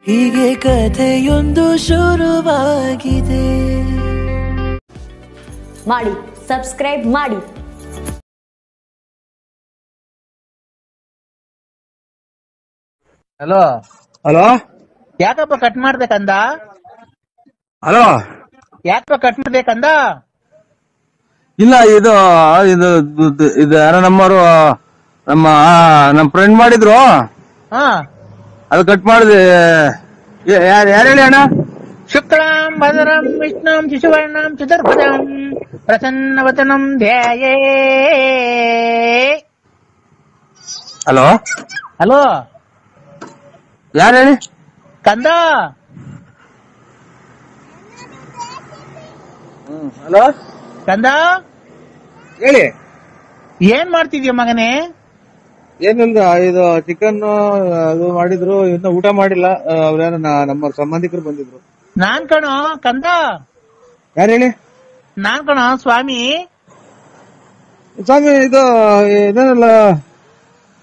ಹೀಗೆ ಕಥೆಯೊಂದು ಶುರುವಾಗಿದೆ. ಮಾಡಿ ಸಬ್ಸ್ಕ್ರೈಬ್ ಮಾಡಿ. ಹಲೋ ಹಲೋ, ಯಾಕಪ್ಪ ಕಟ್ ಮಾಡ್ಬೇಕಂದ? ಹಲೋ, ಯಾಕಪ್ಪ ಕಟ್ ಮಾಡ್ಬೇಕಂದ? ಇಲ್ಲ ಇದು ಇದು ಇದು ಯಾರೋ ನಮ್ಮವರು ನಮ್ಮ ಫ್ರೆಂಡ್ ಮಾಡಿದ್ರು, ಹಾ, ಅದು ಕಟ್ ಮಾಡಿದೆ. ಯಾರು ಹೇಳಿ ಅಣ್ಣ? ಶುಕ್ಲಾಂ ಭದ್ರಂ ವಿಷ್ಣುಂ ಶಿಶುವರ್ಣಂ ಚತುರ್ಭುಜಂ ಪ್ರಸನ್ನವದನಂ ಧ್ಯಾಯೇ. ಹಲೋ, ಹಲೋ ಯಾರು ಹೇಳಿ? ಕಂದ. ಹಲೋ ಕಂದ, ಹೇಳಿ. ಏನ್ ಮಾಡ್ತಿದ್ಯ ಮಗನೇ? ಏನಿಲ್ಲ, ಇದು ಚಿಕನ್ ಅದು ಮಾಡಿದ್ರು, ಇನ್ನ ಊಟ ಮಾಡಿಲ್ಲ. ಅವ್ರ್ಯಾರ ನಮ್ಮ ಸಂಬಂಧಿಕರು ಬಂದಿದ್ರು. ನಾನ್ ಕಣೋ ಕಂದ, ಯಾರು ಹೇಳಿ? ನಾನ್ ಕಣೋ ಸ್ವಾಮಿ. ಸ್ವಾಮಿ, ಇದು ಇದೇನಲ್ಲ,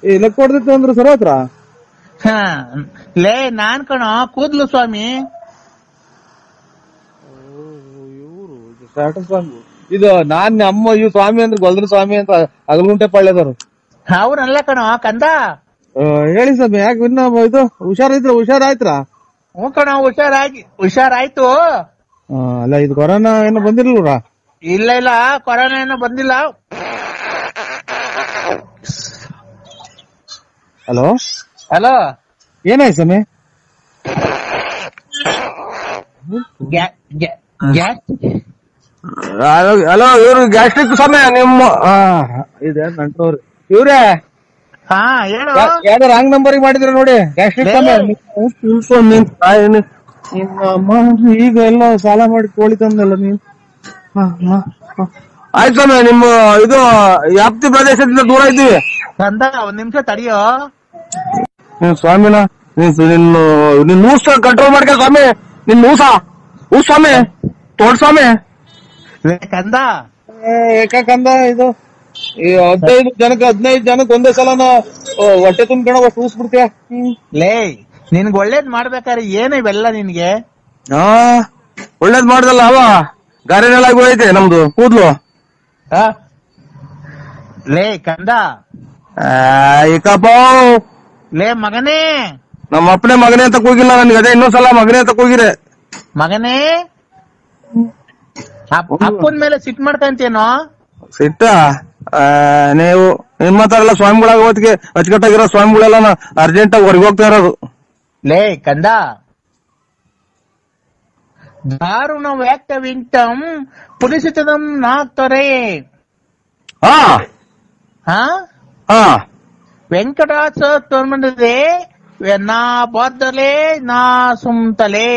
ಈ ಲೆಕ್ಕ ಹೊಡೆದಿತ್ತು ಅಂದ್ರು ಸರ್ ಹತ್ರ. ಹ, ಲೇ ನಾನ್ ಕಣೋ ಕೂದ್ಲು ಸ್ವಾಮಿ. ಸ್ವಾಮಿ ಇದು ನಾನ್ ನಮ್ಮ ಇವ್ ಸ್ವಾಮಿ ಅಂದ್ರೆ ಗೊಲ್ದ್ರ ಸ್ವಾಮಿ ಅಂತ ಅಗಲಗುಂಟೆ ಪಾಳ್ಯದವ್ರು. ಅವ್ರಲ್ಲ ಕಣೋ ಕಂದ. ಹೇಳಿ ಸ್ವಾಮಿ, ಯಾಕೆ ಇನ್ನ ಇದು ಹುಷಾರಾಯ್ತ್ರ? ಹ್ಞೂ ಕಣೋ, ಹುಷಾರಾಯ್ತು. ಅಲ್ಲ, ಇದು ಕೊರೋನಾ ಏನೋ ಬಂದಿರ್ಲ್ರ? ಇಲ್ಲ ಕೊರೋನಾ ಏನೋ ಬಂದಿಲ್ಲ. ಹಲೋ ಹಲೋ, ಏನಾಯ್ತು ಸ್ವಾಮಿ? ಹಲೋ, ಇವ್ರು ಗ್ಯಾಸ್ಟ್ರಿಕ್ ಸ್ವಾಮಿ ನಿಮ್ಮ ಇದೆ ನಂಟ್ರವ್ರು ಇವ್ರೇ. ಹಾ ಹೇಳು. ಯಾವ್ದೋ ರಾಂಗ್ ನಂಬರಿಗೆ ಮಾಡಿದ್ರ ನೋಡಿ, ಗ್ಯಾಸ್ಟ್ರಿಕ್ ಸ್ವಾಮಿ. ಈಗ ಎಲ್ಲ ಸಾಲ ಮಾಡಿ ಕೋಳಿ ತಂದಲ್ಲ ನೀನು. ಆಯ್ತು ಸ್ವಾಮಿ, ನಿಮ್ಮ ಇದು ವ್ಯಾಪ್ತಿ ಪ್ರದೇಶದಿಂದ ದೂರ ಇದ್ದೀವಿ. ಕಂದ ಒಂದ್ ನಿಮಿಷ ತಡಿಯೋ. ಸ್ವಾಮಿನ ನಿನ್ ನೂಸ ಕಂಟ್ರೋಲ್ ಮಾಡ್ಕ ಸ್ವಾಮಿ. ನಿನ್ ನೂಸ ಸ್ವಾಮಿ, ತೋಡ್ ಸ್ವಾಮಿ. ಕಂದ ಏಕಂದ ಇದು 15 ಜನಕ್ಕೆ ಒಂದೇ ಸಲನ ಹೊಟ್ಟೆ ತುಂಬ್ಕೊಂಡ ಊಸ್ಬಿಡ್ತೀಯ. ಲೇ, ನಿನ್ಗ್ ಒಳ್ಳೇದ್ ಮಾಡ್ಬೇಕಾದ್ರೆ ಏನು ಇವೆಲ್ಲ ನಿನ್ಗೆ? ಒಳ್ಳೇದ್ ಮಾಡ್ದಲ್ಲ ಅವ ಗಾರೆನೆಲ್ಲಾಗಿ ಹೋಯ್ತೆ ನಮ್ದು ಕೂದ್ಲು. ಲೇ ಕಂದ, ಏಕಪ್ಪ ಲೇ ಮಗನೇ, ನಮ್ಮ ಅಪ್ಪನೇ ಮಗನೇ ಅಂತ ಕೂಗಿಲ್ಲ ನನ್ಗೆ. ಅದೇ ಇನ್ನೊಂದ್ಸಲ ಮಗನೇ ಅಂತ ಕೂಗಿರೆ. ಮಗನೇ, ಅಪ್ಪನ ಮೇಲೆ ಸಿಟ್ ಮಾಡ್ಕಂತೇನೋ? ಸಿಟ್ಟ ನೀವು ನಿಮ್ಮ ತರ ಎಲ್ಲ ಸ್ವಾಮಿಗಳಾಗ ಹೊತ್ತಿಗೆ ಅಚ್ಚುಕಟ್ಟಾಗಿರೋ ಸ್ವಾಮಿಗಳೆಲ್ಲ ಅರ್ಜೆಂಟ್ ಆಗಿ ಹೊರಗೆ ಹೋಗ್ತಾ ಇರೋದು. ಲೇ ಕಂದ, ದಾರುಣ ವ್ಯಾಕ್ತವಿಂಟಂ ಪುಲಿಸಿತದಂ ನಾಕ್ತರೆ. ವೆಂಕಟಾಚ ತೋರ್ಮಂಡಿದೆ ನಾ ಬಾದ್ದಲೆ ನಾ ಸುಮ್ತಲೆ.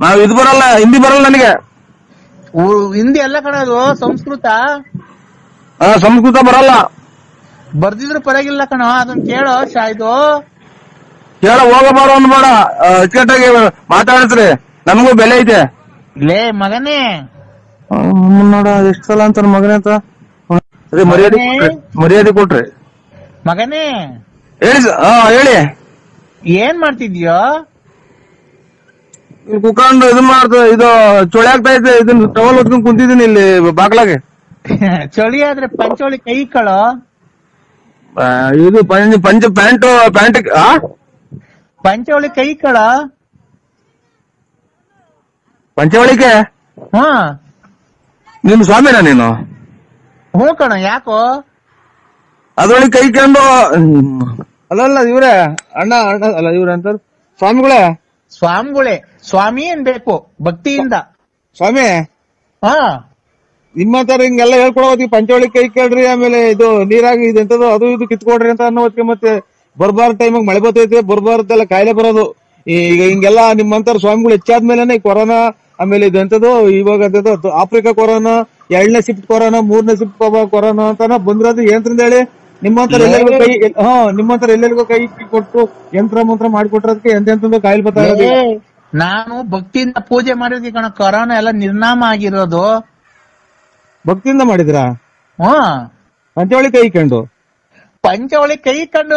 ನಾವ್ ಇದು ಬರಲ್ಲ, ಹಿಂದಿ ಬರಲ್ಲ ನನಗೆ. ಹಿಂದಿ ಎಲ್ಲ ಕಣದು, ಸಂಸ್ಕೃತ. ಸಂಸ್ಕೃತ ಬರಲ್ಲ. ಬರ್ದಿದ್ರು ಪರವಾಗಿಲ್ಲ ಕಣ, ಅದನ್ನ ಕೇಳೋ. ಇದು ಕೇಳ ಹೋಗಬಾರೋ ಅಂದ್ಬೇಡ, ಅಚ್ಚುಕಟ್ಟಾಗಿ ಮಾತಾಡಿಸ್ರಿ, ನಮಗೂ ಬೆಲೆ ಐತೆ. ಲೇ ಮಗನೇ, ನೋಡ ಎಷ್ಟು ಸಲ ಅಂತಾರ ಮಗನೇ ಅಂತ. ಮರ್ಯಾದೆ ಕೊಟ್ರಿ. ಮಗನೇ ಹೇಳಿ. ಹೇಳಿ, ಏನ್ ಮಾಡ್ತಿದ್ಯೋ? ಕುತ್ಕೊಂಡು ಇದು ಇದು ಚೊಳೆ ಆಗ್ತಾ ಐತೆ. ಇದನ್ನ ಟವಲ್ ಹೊತ್ಕೊಂಡ್ ಕುಂತಿದ್ದೀನಿ ಇಲ್ಲಿ ಬಾಗ್ಲಾಗೆ. ಚಳಿ ಆದ್ರೆ ಪಂಚೋಳಿ ಕೈ ಕಳೋ. ಇದು ಪಂಚ ಪ್ಯಾಂಟ್ ಪಂಚೋಳಿ ಕೈ ಕಳ. ಪಂಚವಳಿಕೆ ನಿನ್ ಸ್ವಾಮಿನ ನೀನು? ಹ್ಞೂ ಕಣ, ಯಾಕೋ? ಅದ್ರೊಳಗೆ ಕೈ ಕಂಡು ಅಲ್ಲಲ್ಲ ಇವ್ರೆ ಅಣ್ಣ ಅಲ್ಲ ಇವ್ರೆ ಅಂತಾರ ಸ್ವಾಮಿಗಳೇ. ಸ್ವಾಮಿ ಅನ್ಬೇಕು ಭಕ್ತಿಯಿಂದ. ಸ್ವಾಮಿ, ನಿಮ್ಮ ತರ ಹಿಂಗೆಲ್ಲ ಹೇಳ್ಕೊಡೋತಿ ಪಂಚವಳಿ ಕೈ ಕೇಳ್ರಿ, ಆಮೇಲೆ ಇದು ನೀರಾಗಿ ಇದೆಂತದ್ದು ಅದು ಇದು ಕಿತ್ಕೊಡ್ರಿ ಅಂತ ಅನ್ನೋ ಹೊತ್ತಿಗೆ ಮತ್ತೆ ಬರ್ಬಾರ್ದ ಟೈಮಾಗ ಮಳೆ ಬರ್ತೈತೆ, ಬರ್ಬಾರ್ದೆಲ್ಲ ಕಾಯಿಲೆ ಬರೋದು. ಈಗ ಹಿಂಗೆಲ್ಲ ನಿಮ್ಮಂತರ ಸ್ವಾಮಿಗಳು ಹೆಚ್ಚಾದ್ಮೇಲೆ ಕೊರೋನಾ, ಆಮೇಲೆ ಇದೆಂತದ್ದು ಇವಾಗ ಅಂತದ್ದು ಆಫ್ರಿಕಾ ಕೊರೋನಾ, 2ನೇ ಶಿಫ್ಟ್ ಕೊರೋನಾ, 3ನೇ ಶಿಫ್ಟ್ ಕೊರೋನಾ ಅಂತಾನ ಬಂದಿರೋದು. ಏನ್ರಿಂದ ಹೇಳಿ? ನಿಮ್ಮಂತರ ಎಲ್ಲರಿಗೂ ಕೈ ಕೊಟ್ಟು ಯಂತ್ರ ಮಂತ್ರ ಮಾಡಿಕೊಟ್ರದಕ್ಕೆ ಎಂತೆಂತಂದು ಕಾಯಿಲೆ ಬರ್ತಾ ಇರೋದು. ನಾನು ಭಕ್ತಿಯಿಂದ ಪೂಜೆ ಮಾಡಿದ್ವಿ ಕಣ, ಕೊರೋನಾ ಎಲ್ಲ ನಿರ್ನಾಮ ಆಗಿರೋದು. ಭಕ್ತಿಯಿಂದ ಮಾಡಿದ್ರಾ? ಪಂಚವಳಿ ಕೈ ಕಂಡು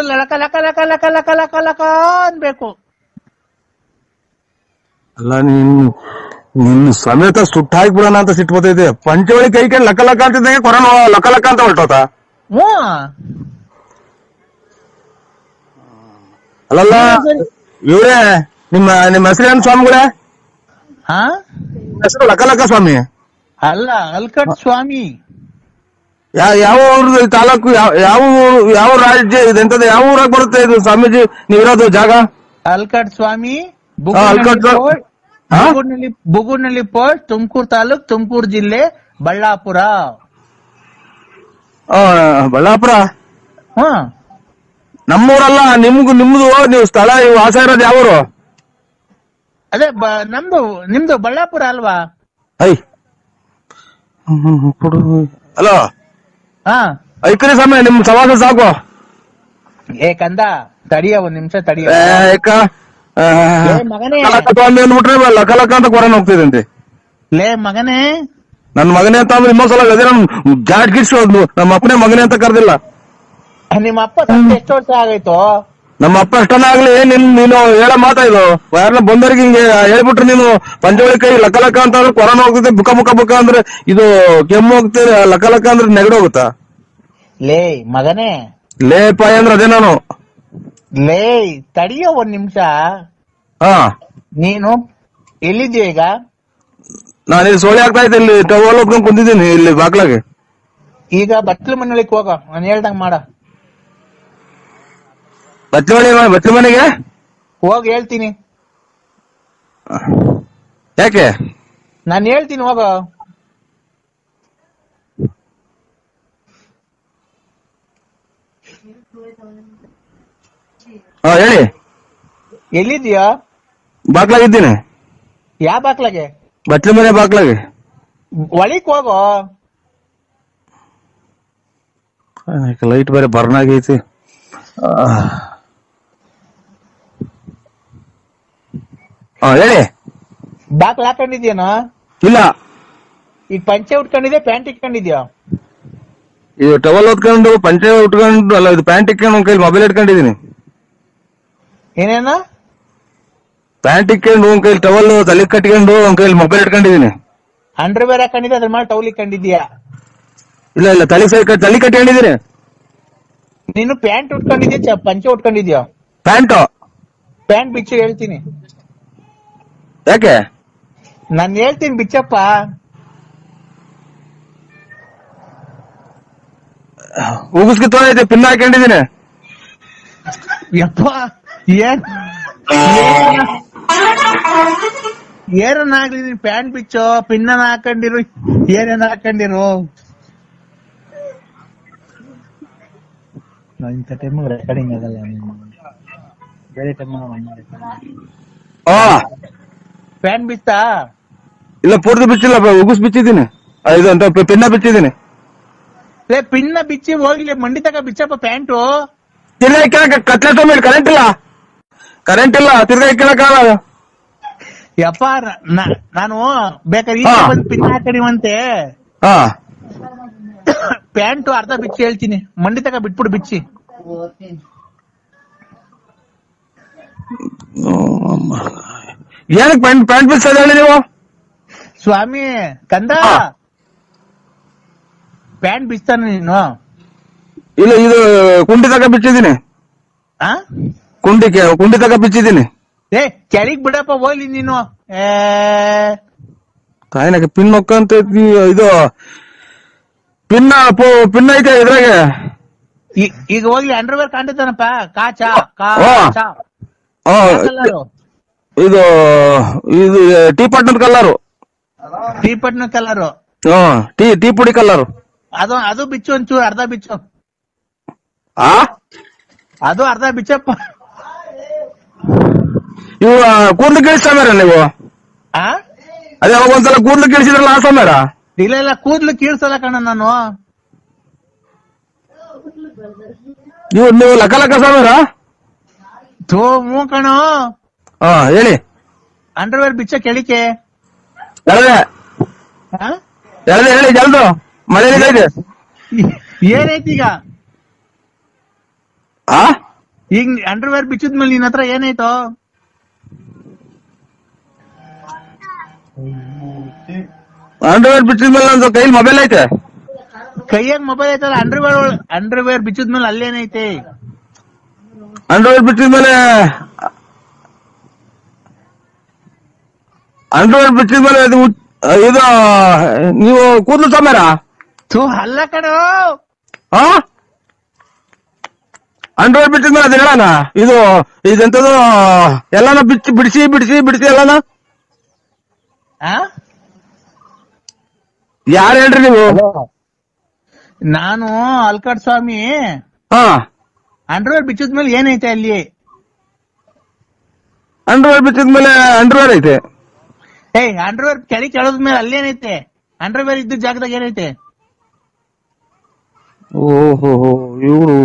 ಲಕ ಲಕ ಲಕ ಲಕ ಲಕ ಲಕ ಲಕ ಅನ್ಬೇಕು. ಅಲ್ಲ ನಿನ್ ಸಮೇತ ಸುಟ್ಟ ಹಾಕ್ಬಿಡೋಣ ಅಂತ ಸಿಟ್ಟು ಬರ್ತೈತೆ. ಪಂಚವಳಿ ಕೈ ಕೈ ಲಕ್ಕ ಲಕ್ಕ ಅಂತಿದ್ದಂಗೆ ಕೊರೋನಾ ಲಕ್ಕ ಲಕ್ಕ ಅಂತ ಹೊರಟೋತ. ಹ್ಞೂ ಅಲ್ಲಲ್ಲ ಇವ್ರೇ ನಿಮ್ಮ ಹೆಸರೇನು ಸ್ವಾಮಿಗಳೇ? ಹಾ ಹೆಸರು ಲಕ್ಕ ಲಕ್ಕ ಸ್ವಾಮಿ ಅಲ್ಲ, ಅಲ್ಕಟ್ ಸ್ವಾಮಿ. ಯಾವ ಊರು ತಾಲೂಕು? ಯಾವ ರಾಜ್ಯ ಇದೆಂತದ? ಯಾವ ಊರಾಗ ಬರುತ್ತೆ ಇದು ಸ್ವಾಮೀಜಿ ನೀವಿರೋದು ಜಾಗ? ಅಲ್ಕಟ್ ಸ್ವಾಮಿ, ಅಲ್ಕಟ್ ಬುಗುಡ್ನಳ್ಳಿ ಪೋಸ್ಟ್, ತುಮಕೂರು ತಾಲೂಕ್, ತುಮಕೂರು ಜಿಲ್ಲೆ, ಬಳ್ಳಾಪುರ. ಬಳ್ಳಾಪುರ. ಹಾ, ನಮ್ಮೂರಲ್ಲ, ನಿಮ್ದು ನೀವು ಸ್ಥಳ ವಾಸ ಇರೋದು ಯಾವೂರು? ಅದೇ ನಿಮ್ದು ಬಳ್ಳಾಪುರ ಅಲ್ವಾ? ಐ ಹಲೋ, ಹಾ ಐಕ್ರಿ ಸಮಯ ನಿಮ್ ಸವಾಸ ಸಾಕು. ಏ ಕಂದ, ತಡಿಯ ಒಂದ್ ನಿಮಿಷ ತಡಿಯ. ಮಗನೇ ಸ್ವಾಮಿ ಅಂದ್ಬಿಟ್ರೆ ಲಕ್ಕ ಲಕ್ಕ ಅಂತ ಕೊರೋನಾ ಹೋಗ್ತಿದಂತೆ. ಲೇ ಮಗನೇ, ನನ್ ಮಗನೇ ಅಂತ ಅಂದ್ರೆ ಇನ್ನೊಂದ್ಸಲ ಅದೇ ನಮ್ ಜಾಟ್ ಗಿಡ್ಸೋದು. ನಮ್ಮ ಅಪ್ಪನೇ ಮಗನೇ ಅಂತ ಕರ್ದಿಲ್ಲ. ನಿಮ್ಮ ಅಪ್ಪ ಎಷ್ಟು ವರ್ಷ ಆಗೈತು? ನಮ್ಮ ಅಪ್ಪ ಎಷ್ಟನ್ನ ಆಗ್ಲಿ, ನೀನು ಹೇಳೋ ಮಾತಾ ಇದು. ಯಾರನ್ನ ಬಂದವ್ರಿಗೆ ಹಿಂಗೆ ಹೇಳ್ಬಿಟ್ರೆ ನೀನು ಪಂಚವಳಿ ಕೈ ಲಕ್ಕ ಲಕ್ಕ ಅಂತ ಅಂದ್ರೆ ಕೊರೋನಾ ಹೋಗ್ತದೆ, ಬುಕ್ಕ ಅಂದ್ರೆ ಇದು ಕೆಮ್ಮು ಹೋಗ್ತದೆ, ಲಕ್ಕ ಲಕ್ಕ ಅಂದ್ರೆ ನೆಗಡಿ ಹೋಗುತ್ತಾ? ಲೇ ಮಗನೇ, ಲೇ ಪಾಯ ಅಂದ್ರೆ ಅದೇ ನಾನು. ಲೇ ತಡಿಯೋ ಒಂದ್ ನಿಮಿಷ. ಹಾ, ನೀನು ಎಲ್ಲಿದ್ದೀಯ ಈಗ? ನಾನು ಇಲ್ಲಿ ಸೋಳಿ ಆಗ್ತಾ ಇದ್ದೆ, ಇಲ್ಲಿ ಟವಲ್ ಹೋಗ್ಕೊಂಡು ಕುಂತಿದ್ದೀನಿ ಇಲ್ಲಿ ಬಾಗ್ಲಾಗೆ. ಈಗ ಬಟ್ಲು ಮನೆಯೊಳಗೆ ಹೋಗ, ನಾನು ಹೇಳ್ದಂಗ್ ಮಾಡ. ಬಟ್ಲು ಮನೆಗೆ ಹೋಗಿ ಹೇಳ್ತೀನಿ. ಯಾಕೆ? ನಾನು ಹೇಳ್ತೀನಿ ಹೋಗ. ಹೇಳಿ. ಎಲ್ಲಿದ್ದೀಯ? ಬಾಗ್ಲಾಗಿದ್ದೀನಿ. ಯಾವ ಬಾಕ್ಲಾಗೆ? ಬಟ್ಲು ಮನೆ ಬಾಗ್ಲಾಗೆ. ಒಳಿಕ್ ಹೋಗೋ. ಲೈಟ್ ಬೇರೆ ಬರ್ನ್ ಆಗೈತಿ. ಹೇಳಿ. ಬಾಕ್ಲ ಹಾಕೊಂಡಿದ್ಯೇನೋ? ಇಲ್ಲ. ಈಗ ಪಂಚೆ ಉಟ್ಕೊಂಡಿದ್ಯಾ, ಪ್ಯಾಂಟ್ ಇಟ್ಕೊಂಡಿದ್ಯಾ? ಇದು ಟವಲ್ ಹೊತ್ಕೊಂಡು ಪಂಚೆ ಉಟ್ಕೊಂಡು, ಅಲ್ಲ ಇದು ಪ್ಯಾಂಟ್ ಇಟ್ಕೊಂಡು ಒಂದ್ ಕೈಲಿ ಮೊಬೈಲ್ ಇಟ್ಕೊಂಡಿದೀನಿ. ಏನೇನ? ಪ್ಯಾಂಟ್ ಇಟ್ಕೊಂಡು ಒಂದ್ ಕೈಲಿ ಟವಲ್ ತಲೆ ಕಟ್ಕೊಂಡು ಒಂದ್ ಕೈಲಿ ಮೊಬೈಲ್ ಇಟ್ಕೊಂಡಿದೀನಿ. ಅಂಡರ್ ವೇರ್ ಹಾಕೊಂಡಿದ್ಯಾ, ಅದ್ರ ಮೇಲೆ ಟೌಲ್ ಇಟ್ಕೊಂಡಿದ್ಯಾ? ಇಲ್ಲ ತಲೆ ಕಟ್ಕೊಂಡಿದೀನಿ. ನೀನು ಪ್ಯಾಂಟ್ ಉಟ್ಕೊಂಡಿದ್ಯಾ, ಪಂಚೆ ಉಟ್ಕೊಂಡಿದ್ಯಾ? ಪ್ಯಾಂಟ್ ಬಿಚ್ಚು ಹೇಳ್ತೀನಿ. ಯಾಕೆ? ನಾನು ಹೇಳ್ತೀನಿ ಬಿಚ್ಚಪ್ಪ. ಉಗಿಸ್ಕಿತ್ತೋದೈತೆ, ಪಿನ್ ಹಾಕೊಂಡಿದೀನಿ. ಯಪ್ಪ, ಏನನ್ನಾಗ್ಲಿ ನೀನ್ ಪ್ಯಾಂಟ್ ಬಿಚ್ಚೋ, ಪಿನ್ನ ಹಾಕೊಂಡಿರು, ಏನೇನ್ ಹಾಕೊಂಡಿರು. ಇಂಥ ಟೈಮ್ ರೆಕಾರ್ಡಿಂಗ್ ಆಗಲ್ಲ, ಬೇರೆ ಟೈಮ್ ಪ್ಯಾಂಟ್ ಬಿಚ್ಚಾ? ಇಲ್ಲ, ಪೂರ್ತಿ ಬಿಚ್ಚಿಲ್ಲ, ಉಗಿಸ್ ಬಿಚ್ಚಿದ್ದೀನಿ. ಇದು ಅಂತ ಪಿನ್ನ ಬಿಚ್ಚಿದ್ದೀನಿ. ಪಿನ್ನ ಬಿಚ್ಚಿ ಹೋಗ್ಲಿ, ಮಂಡಿ ತಕ ಬಿಚ್ಚಪ್ಪ ಪ್ಯಾಂಟು. ತಿರ್ಗಾ ಇಕ್ಕಳಕ ಕತ್ಲೆ ಮೇಲೆ ಕರೆಂಟ್ ಇಲ್ಲ ತಿರ್ಗಾ ಇಕ್ಕಳಕ್ಕಾಗಲ್ಲ. ಯಪ್ಪ, ನಾನು ಬೇಕಾದ್ರೆ ಈಗ ಬಂದು ಪಿನ್ ಹಾಕಡಿವಂತೆ. ಪ್ಯಾಂಟು ಅರ್ಧ ಬಿಚ್ಚಿ ಹೇಳ್ತೀನಿ, ಮಂಡಿ ತಕ ಬಿಟ್ಬಿಡು ಬಿಚ್ಚಿ. ಏನಕ್ಕೆ ಪ್ಯಾಂಟ್ ಬಿಚ್ಚೋದು ಹೇಳಿ ನೀವು? ಸ್ವಾಮಿ ಕಂದ, ಪ್ಯಾಂಟ್ ಬಿಚ್ತಾನ ನೀನು? ಇಲ್ಲ, ಇದು ಕುಂಡಿ ತಕ ಬಿಚ್ಚಿದ್ದೀನಿ. ಕುಂಡಿ ತಕ ಬಿಚ್ಚಿದ್ದೀನಿ. ಏ ಕೆಳಗ್ ಬಿಡಪ್ಪ ಹೋಗ್ಲಿ ನೀನು. ತಾಯಿನಾಗ ಪಿನ್ ಹೊಕ್ಕಂತ ಇದು ಪಿನ್ ಐತೆ ಇದ್ರಾಗೆ. ಈಗ ಹೋಗ್ಲಿ, ಅಂಡರ್ವೇರ್ ಕಾಣ್ತಾನಪ್ಪ. ಕಾಚಾ ಇದು ಟೀ ಪಟ್ನದ ಕಲ್ಲರು. ಟೀ ಪಟ್ನ ಕಲರು. ಟೀ ಪುಡಿ ಕಲ್ಲರು. ಅದು ಬಿಚ್ಚು ಒಂಚೂರು, ಅರ್ಧ ಬಿಚ್ಚು. ಅದು ಅರ್ಧ ಬಿಚ್ಚಪ್ಪ. ಇವು ಕೂದ್ಲು ಕೇಳಿಸ್ತಾರ ನೀವು? ಅದೇ ಒಂದ್ಸಲ ಕೂದ್ಲು ಕೇಳಿಸಿದ್ರಲ್ಲ ಆ ಸಮಯ? ಇಲ್ಲ, ಕೂದ್ಲು ಕೀಳ್ಸಲ್ಲ ಕಣ ನಾನು. ನೀವು ಲಕ್ಕ ಲಕ್ಕ ಸಮಯ? ಹ್ಞೂ ಕಣೋ. ಹೇಳಿ. ಅಂಡರ್ವೇರ್ ಬಿಚ್ಚ ಕೆಳಿಕೆ ಹೇಳಿ ಜಲ್ದು. ಮಳೆ ಏನೈತಿ ಈಗ? ಈಗ ಅಂಡರ್ವೇರ್ ಬಿಚ್ಚಿದ್ಮೇಲೆ ನಿನ್ ಹತ್ರ ಏನಾಯ್ತು? ಆಂಡ್ರಾಯ್ಡ್ ಬಿಟ್ಟಿದ ಮೇಲೆ ನಂದು ಕೈಲಿ ಮೊಬೈಲ್ ಐತೆ. ಕೈಯಾಗ ಮೊಬೈಲ್ ಐತಲ್ಲ, ಅಂಡರ್ವೇರ್ ಬಿಚ್ಚಿದ್ಮೇಲೆ ಅಲ್ಲೇನೈತೆ? ಆಂಡ್ರಾಯ್ಡ್ ಬಿಟ್ಟಿದ ಮೇಲೆ ಇದು ನೀವು ಕೂದಲು ತೊಂಬಾರ ಅಲ್ಲ ಕಣೋ, ಆಂಡ್ರಾಯ್ಡ್ ಬಿಟ್ಟಿದ ಮೇಲೆ ಅದು ಹೇಳಣ, ಇದೆಂತದು ಎಲ್ಲಾನ ಬಿಡಿಸಿ ಎಲ್ಲಾನ. ಯಾರು ಹೇಳ್ರಿ ನೀವು? ನಾನು ಅಲ್ಕಾಡ್ ಸ್ವಾಮಿ. ಅಂಡರ್ವೇರ್ ಬಿಚ್ಚಿದ್ಮೇಲೆ ಏನೈತೆ ಅಲ್ಲಿ? ಅಂಡರ್ವೇರ್ ಬಿಚ್ಚಿದ್ಮೇಲೆ ಅಂಡರ್ವೇರ್ ಐತೆ. ಅಂಡರ್ವೇರ್ ಕೆಳದ್ಮೇಲೆ ಅಲ್ಲೇನೈತೆ? ಅಂಡರ್ವೇರ್ ಇದ್ದ ಜಾಗದಾಗ ಏನೈತೆ? ಓಹೋ ಇವ್ರು